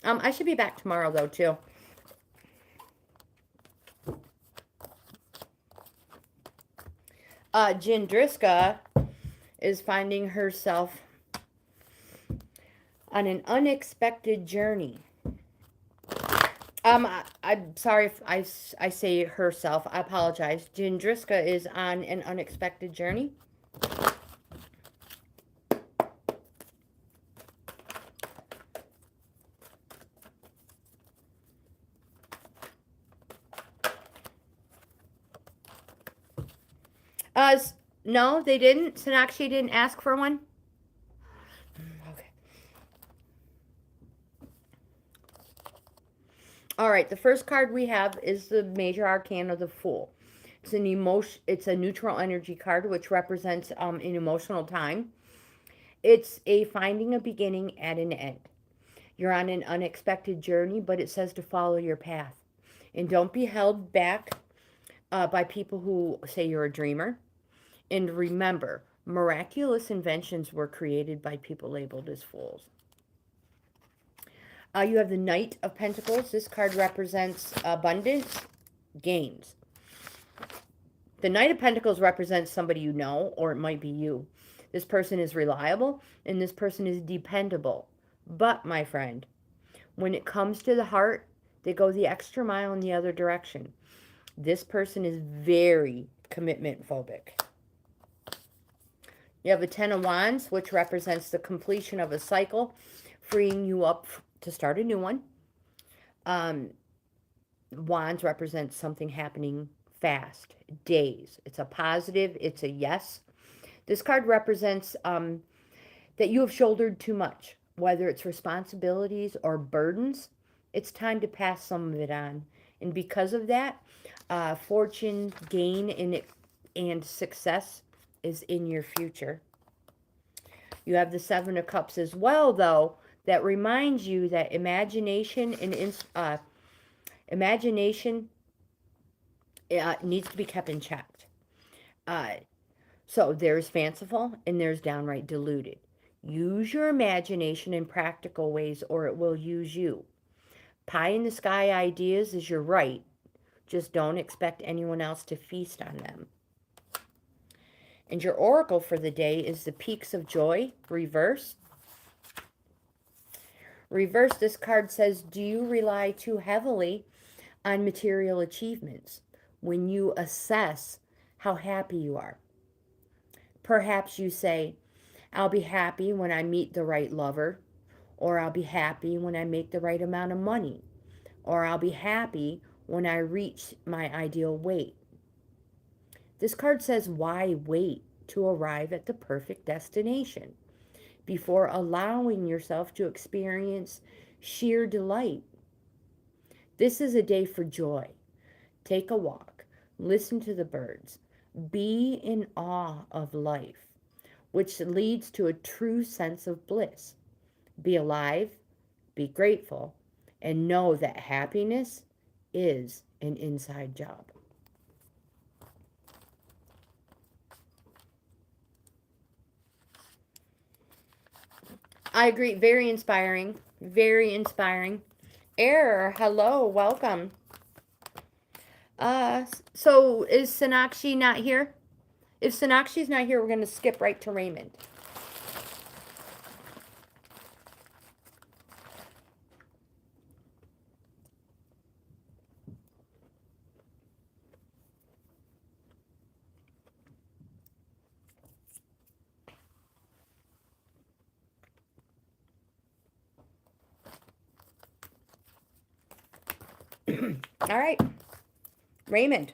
I should be back tomorrow, though, too. Jindriska is finding herself on an unexpected journey. I'm sorry if I say herself. I apologize. Jindriska is on an unexpected journey. No, they didn't. Sonakshi didn't ask for one. Okay. All right, the first card we have is the Major Arcana, the Fool. It's an emotion. It's a neutral energy card, which represents an emotional time. It's a finding a beginning at an end. You're on an unexpected journey, but it says to follow your path. And don't be held back by people who say you're a dreamer. And remember, miraculous inventions were created by people labeled as fools. You have the Knight of Pentacles. This card represents abundance, gains. The Knight of Pentacles represents somebody you know, or it might be you. This person is reliable, and this person is dependable. But, my friend, when it comes to the heart, they go the extra mile in the other direction. This person is very commitment phobic. You have a Ten of Wands, which represents the completion of a cycle, freeing you up to start a new one. Wands represents something happening fast, days. It's a positive, it's a yes. This card represents that you have shouldered too much, whether it's responsibilities or burdens. It's time to pass some of it on. And because of that, fortune, gain, and success is in your future. You have the Seven of Cups as well, though, that reminds you that imagination needs to be kept in check. So there's fanciful and there's downright deluded. Use your imagination in practical ways, or it will use you. Pie in the sky ideas is your right. Just don't expect anyone else to feast on them. And your oracle for the day is the Peaks of Joy, reverse. Reverse, this card says, do you rely too heavily on material achievements when you assess how happy you are? Perhaps you say, I'll be happy when I meet the right lover, or I'll be happy when I make the right amount of money, or I'll be happy when I reach my ideal weight. This card says, why wait to arrive at the perfect destination before allowing yourself to experience sheer delight? This is a day for joy. Take a walk, listen to the birds, be in awe of life, which leads to a true sense of bliss. Be alive, be grateful, and know that happiness is an inside job. I agree. Very inspiring. Very inspiring. Error, hello, welcome. So is Sonakshi not here? If Sonakshi's not here, we're going to skip right to Raymond. All right, Raymond.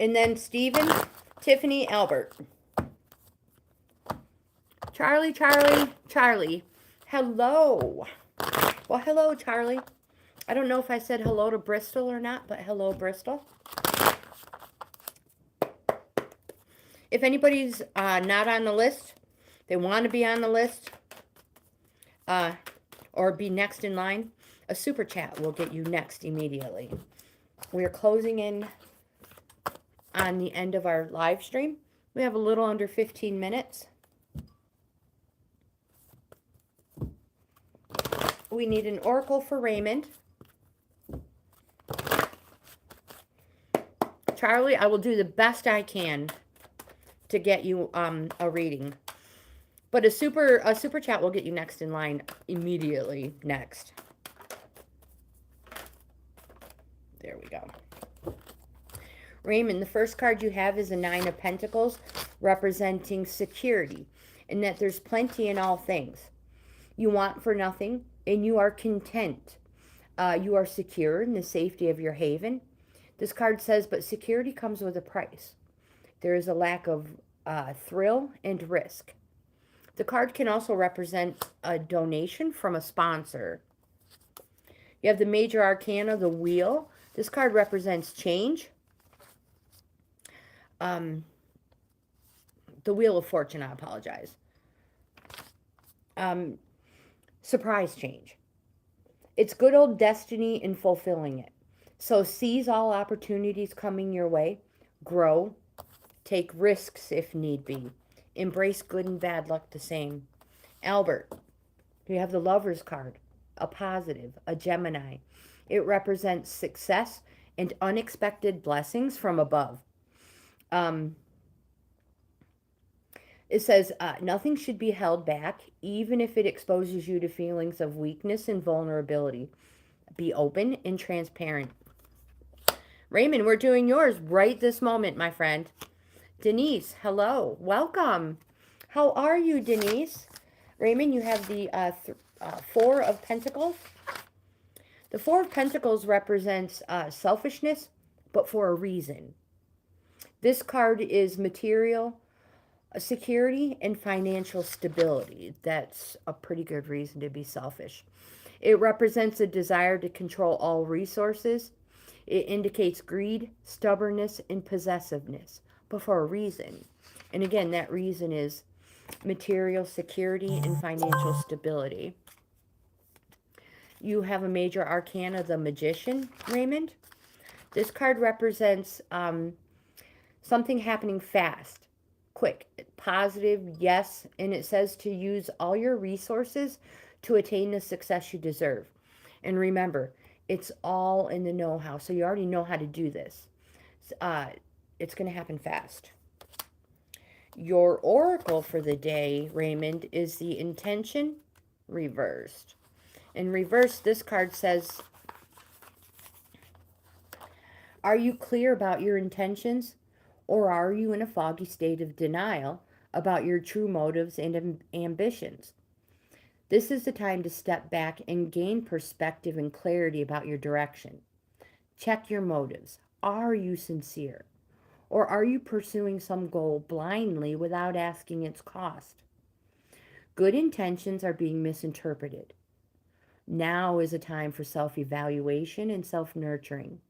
And then Stephen, Tiffany, Albert. Charlie. Hello. Well, hello, Charlie. I don't know if I said hello to Bristol or not, but hello, Bristol. If anybody's not on the list, they want to be on the list, or be next in line, a super chat will get you next immediately. We're closing in on the end of our live stream. We have a little under 15 minutes. We need an oracle for Raymond. Charlie, I will do the best I can to get you a reading. But a super chat will get you next in line immediately next. There we go. Raymond, the first card you have is a 9 of Pentacles, representing security, and that there's plenty in all things. You want for nothing, and you are content. You are secure in the safety of your haven. This card says, but security comes with a price. There is a lack of thrill and risk. The card can also represent a donation from a sponsor. You have the major arcana, the wheel. This card represents change. The Wheel of Fortune, I apologize. Surprise change. It's good old destiny in fulfilling it. So seize all opportunities coming your way. Grow. Take risks if need be. Embrace good and bad luck the same. Albert, you have the Lover's card. A positive, a Gemini. It represents success and unexpected blessings from above. It says, nothing should be held back, even if it exposes you to feelings of weakness and vulnerability. Be open and transparent. Raymond, we're doing yours right this moment, my friend. Denise, hello. Welcome. How are you, Denise? Raymond, you have the 4 of Pentacles. The 4 of Pentacles represents selfishness, but for a reason. This card is material security and financial stability. That's a pretty good reason to be selfish. It represents a desire to control all resources. It indicates greed, stubbornness, and possessiveness, but for a reason. And again, that reason is material security and financial stability. You have a major arcana, the Magician, Raymond. This card represents something happening fast. Quick, positive, yes, and it says to use all your resources to attain the success you deserve. And remember, it's all in the know-how, so you already know how to do this. It's going to happen fast. Your oracle for the day, Raymond, is the Intention reversed. In reverse, this card says, are you clear about your intentions? Or are you in a foggy state of denial about your true motives and ambitions? This is the time to step back and gain perspective and clarity about your direction. Check your motives. Are you sincere? Or are you pursuing some goal blindly without asking its cost? Good intentions are being misinterpreted. Now is a time for self-evaluation and self-nurturing.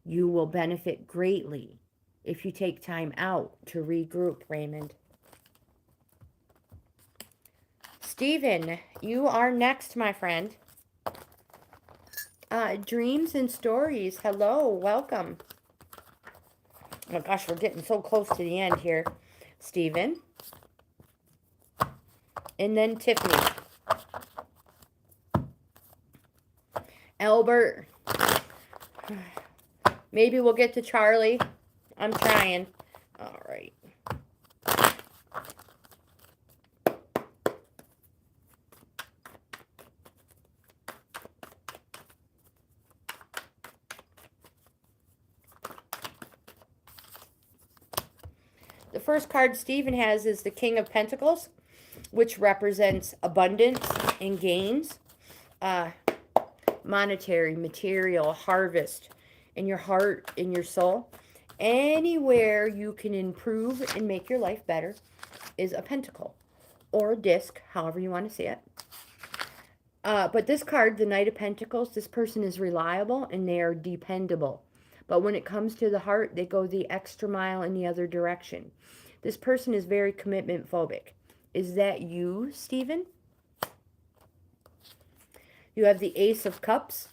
You will benefit greatly if you take time out to regroup, Raymond. Stephen, you are next, my friend. Dreams and Stories, hello, welcome. Oh gosh, we're getting so close to the end here. Stephen. And then Tiffany. Albert. Maybe we'll get to Charlie. I'm trying. All right. The first card Stephen has is the King of Pentacles, which represents abundance and gains, monetary, material, harvest in your heart, in your soul. Anywhere you can improve and make your life better is a pentacle or a disc, however you want to see it. But this card, the Knight of Pentacles, this person is reliable and they are dependable. But when it comes to the heart, they go the extra mile in the other direction. This person is very commitment phobic. Is that you, Stephen? You have the Ace of Cups,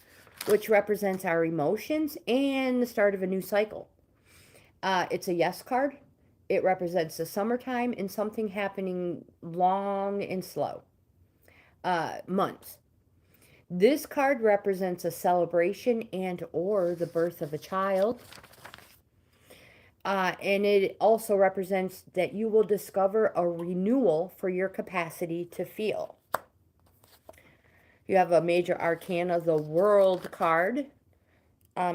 which represents our emotions and the start of a new cycle. It's a yes card. It represents the summertime and something happening long and slow. Months. This card represents a celebration and or the birth of a child. And it also represents that you will discover a renewal for your capacity to feel. You have a major arcana, the World card.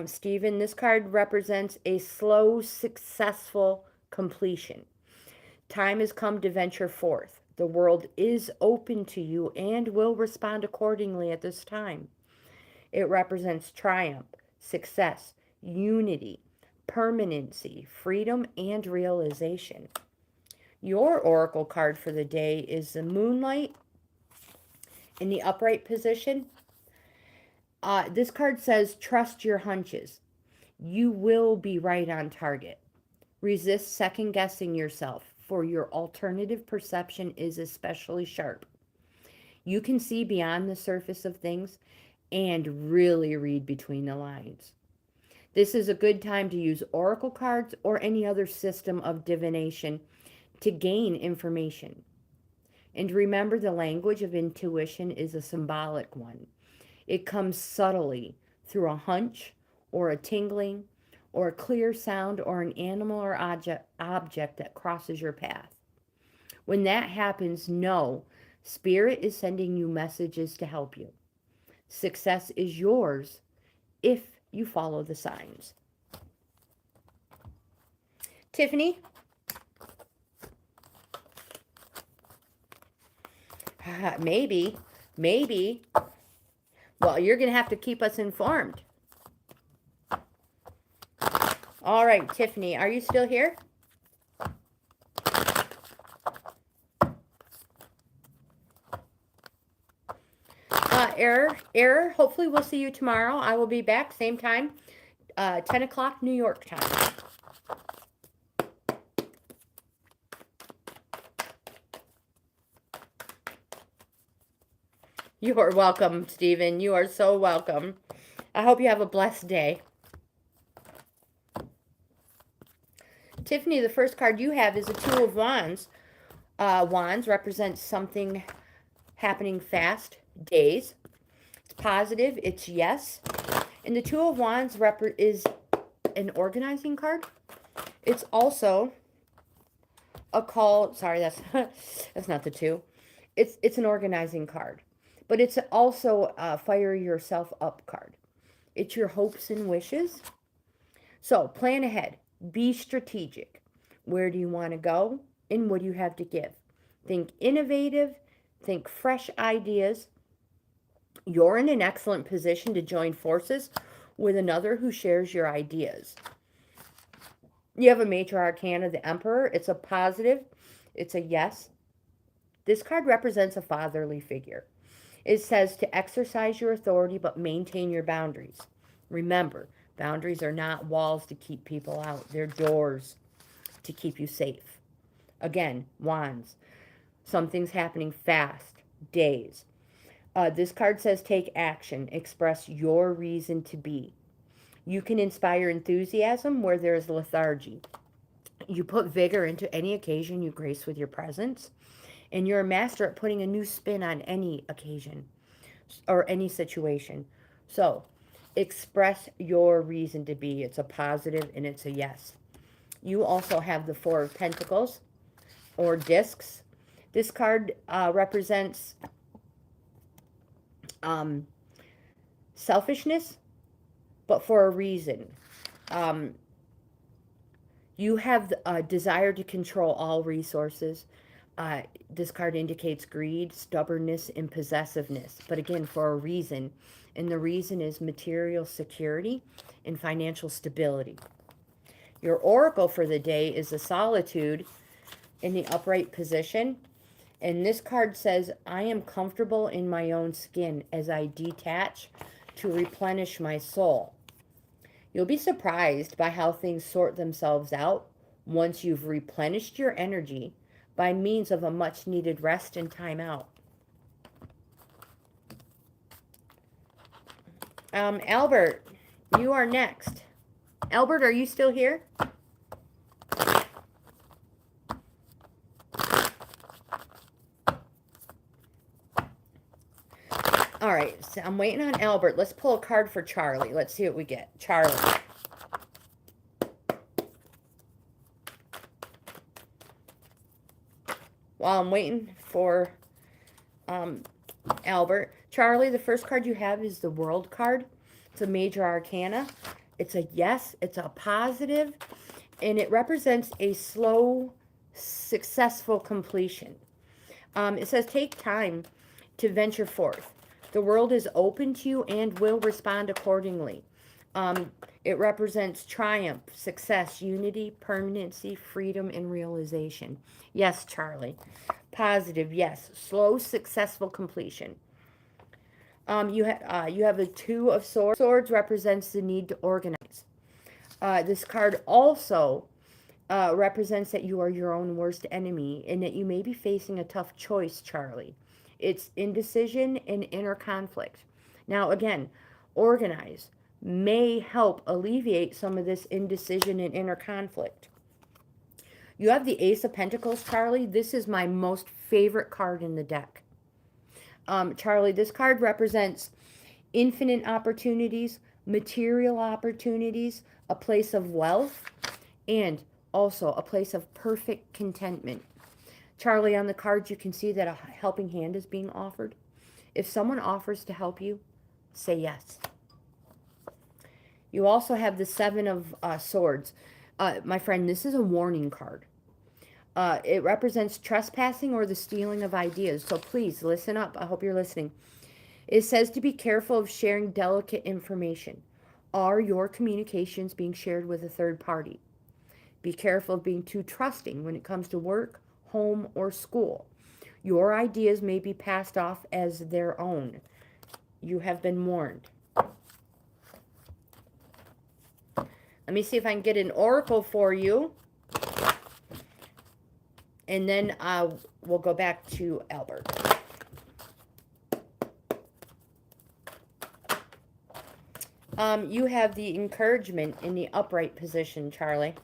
Stephen, this card represents a slow, successful completion. Time has come to venture forth. The world is open to you and will respond accordingly at this time. It represents triumph, success, unity, permanency, freedom, and realization. Your oracle card for the day is the Moonlight in the upright position. This card says, trust your hunches. You will be right on target. Resist second-guessing yourself, for your alternative perception is especially sharp. You can see beyond the surface of things and really read between the lines. This is a good time to use oracle cards or any other system of divination to gain information. And remember, the language of intuition is a symbolic one. It comes subtly through a hunch or a tingling or a clear sound or an animal or object that crosses your path. When that happens, know Spirit is sending you messages to help you. Success is yours if you follow the signs. Tiffany? Maybe. Well, you're going to have to keep us informed. All right, Tiffany, are you still here? Error. Hopefully we'll see you tomorrow. I will be back, same time, 10 o'clock New York time. You are welcome, Stephen. You are so welcome. I hope you have a blessed day. Tiffany, the first card you have is a Two of Wands. Wands represents something happening fast, days. It's positive, it's yes. And the Two of Wands is an organizing card. It's also a call, sorry, that's not the two. It's an organizing card. But it's also a fire yourself up card. It's your hopes and wishes. So plan ahead. Be strategic. Where do you want to go? And what do you have to give? Think innovative. Think fresh ideas. You're in an excellent position to join forces with another who shares your ideas. You have a major arcana, the Emperor. It's a positive. It's a yes. This card represents a fatherly figure. It says to exercise your authority but maintain your boundaries. Remember, boundaries are not walls to keep people out. They're doors to keep you safe. Again, Wands. Something's happening fast. Days. This card says take action. Express your reason to be. You can inspire enthusiasm where there is lethargy. You put vigor into any occasion you grace with your presence. And you're a master at putting a new spin on any occasion or any situation. So, express your reason to be. It's a positive and it's a yes. You also have the Four of Pentacles or discs. This card represents selfishness, but for a reason. You have a desire to control all resources. This card indicates greed, stubbornness, and possessiveness, but again, for a reason. And the reason is material security and financial stability. Your oracle for the day is the Solitude in the upright position. And this card says, I am comfortable in my own skin as I detach to replenish my soul. You'll be surprised by how things sort themselves out once you've replenished your energy by means of a much-needed rest and time out. Albert, you are next. Albert, are you still here? All right, so I'm waiting on Albert. Let's pull a card for Charlie. Let's see what we get. Charlie. While I'm waiting for Albert. Charlie, the first card you have is the World card. It's a major arcana. It's a yes, it's a positive, and it represents a slow, successful completion. It says take time to venture forth. The world is open to you and will respond accordingly. It represents triumph, success, unity, permanency, freedom, and realization. Yes, Charlie. Positive, yes. Slow, successful completion. You have a Two of Swords. Swords represents the need to organize. This card also represents that you are your own worst enemy and that you may be facing a tough choice, Charlie. It's indecision and inner conflict. Now, again, organize may help alleviate some of this indecision and inner conflict. You have the Ace of Pentacles, Charlie. This is my most favorite card in the deck. Charlie, this card represents infinite opportunities, material opportunities, a place of wealth, and also a place of perfect contentment. Charlie, on the cards, you can see that a helping hand is being offered. If someone offers to help you, say yes. You also have the Seven of Swords. My friend, this is a warning card. It represents trespassing or the stealing of ideas. So please listen up. I hope you're listening. It says to be careful of sharing delicate information. Are your communications being shared with a third party? Be careful of being too trusting when it comes to work, home, or school. Your ideas may be passed off as their own. You have been warned. Let me see if I can get an oracle for you. And then we'll go back to Albert. You have the encouragement in the upright position, Charlie.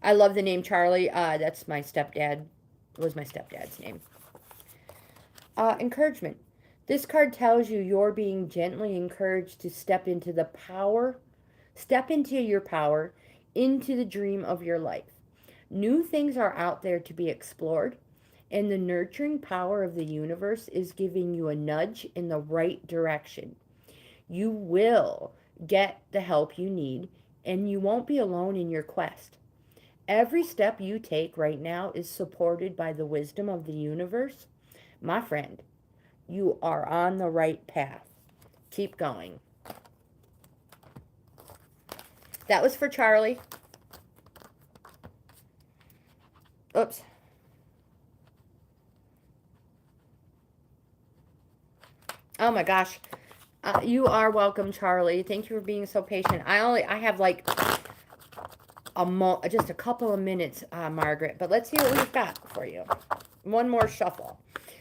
I love the name Charlie. That's my stepdad. Was my stepdad's name. Encouragement. This card tells you you're being gently encouraged to step into the power, step into your power, into the dream of your life. New things are out there to be explored, and the nurturing power of the universe is giving you a nudge in the right direction. You will get the help you need, and you won't be alone in your quest. Every step you take right now is supported by the wisdom of the universe. My friend, you are on the right path. Keep going. That was for Charlie. Oops. Oh my gosh. You are welcome, Charlie. Thank you for being so patient. I have like just a couple of minutes, Margaret. But let's see what we've got for you. One more shuffle.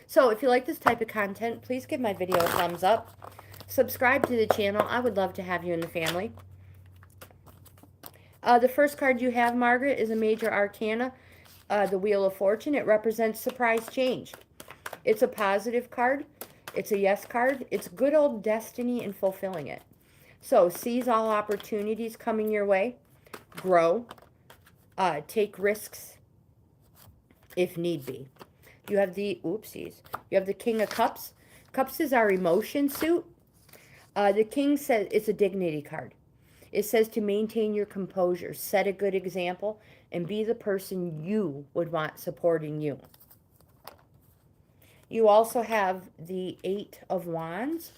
So if you like this type of content, please give my video a thumbs up. Subscribe to the channel. I would love to have you in the family. The first card you have, Margaret, is a major arcana. The Wheel of Fortune. It represents surprise change. It's a positive card. It's a yes card. It's good old destiny and fulfilling it. So seize all opportunities coming your way. Grow. Take risks if need be. You have the, oopsies. You have the King of Cups. Cups is our emotion suit. The King says it's a dignity card. It says to maintain your composure, set a good example, and be the person you would want supporting you. You also have the Eight of Wands.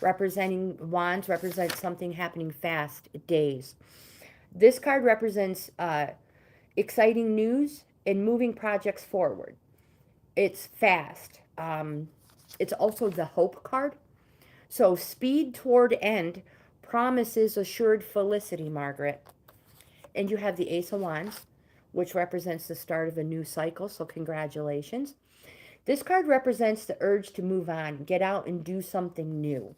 Wands represent something happening fast, days. This card represents exciting news and moving projects forward. It's fast. It's also the Hope card. So speed toward end promises assured felicity, Margaret. And you have the Ace of Wands, which represents the start of a new cycle, so congratulations. This card represents the urge to move on, get out and do something new.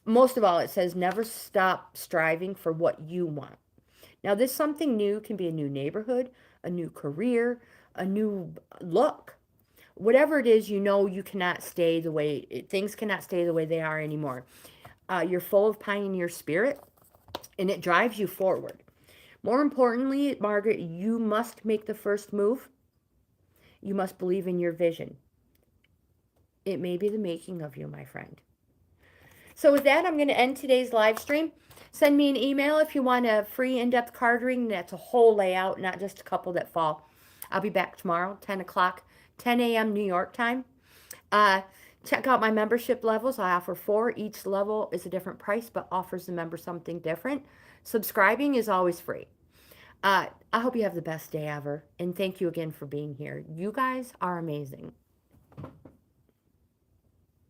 Most of all, it says never stop striving for what you want. Now, this something new can be a new neighborhood, a new career, a new look. Whatever it is, you cannot stay the way, things cannot stay the way they are anymore. You're full of pioneer spirit, and it drives you forward. More importantly, Margaret, you must make the first move. You must believe in your vision. It may be the making of you, my friend. So with that, I'm going to end today's live stream. Send me an email if you want a free in-depth card reading. That's a whole layout, not just a couple that fall. I'll be back tomorrow, 10 o'clock, 10 a.m. New York time. Check out my membership levels. I offer 4. Each level is a different price, but offers the member something different. Subscribing is always free. I hope you have the best day ever. And thank you again for being here. You guys are amazing.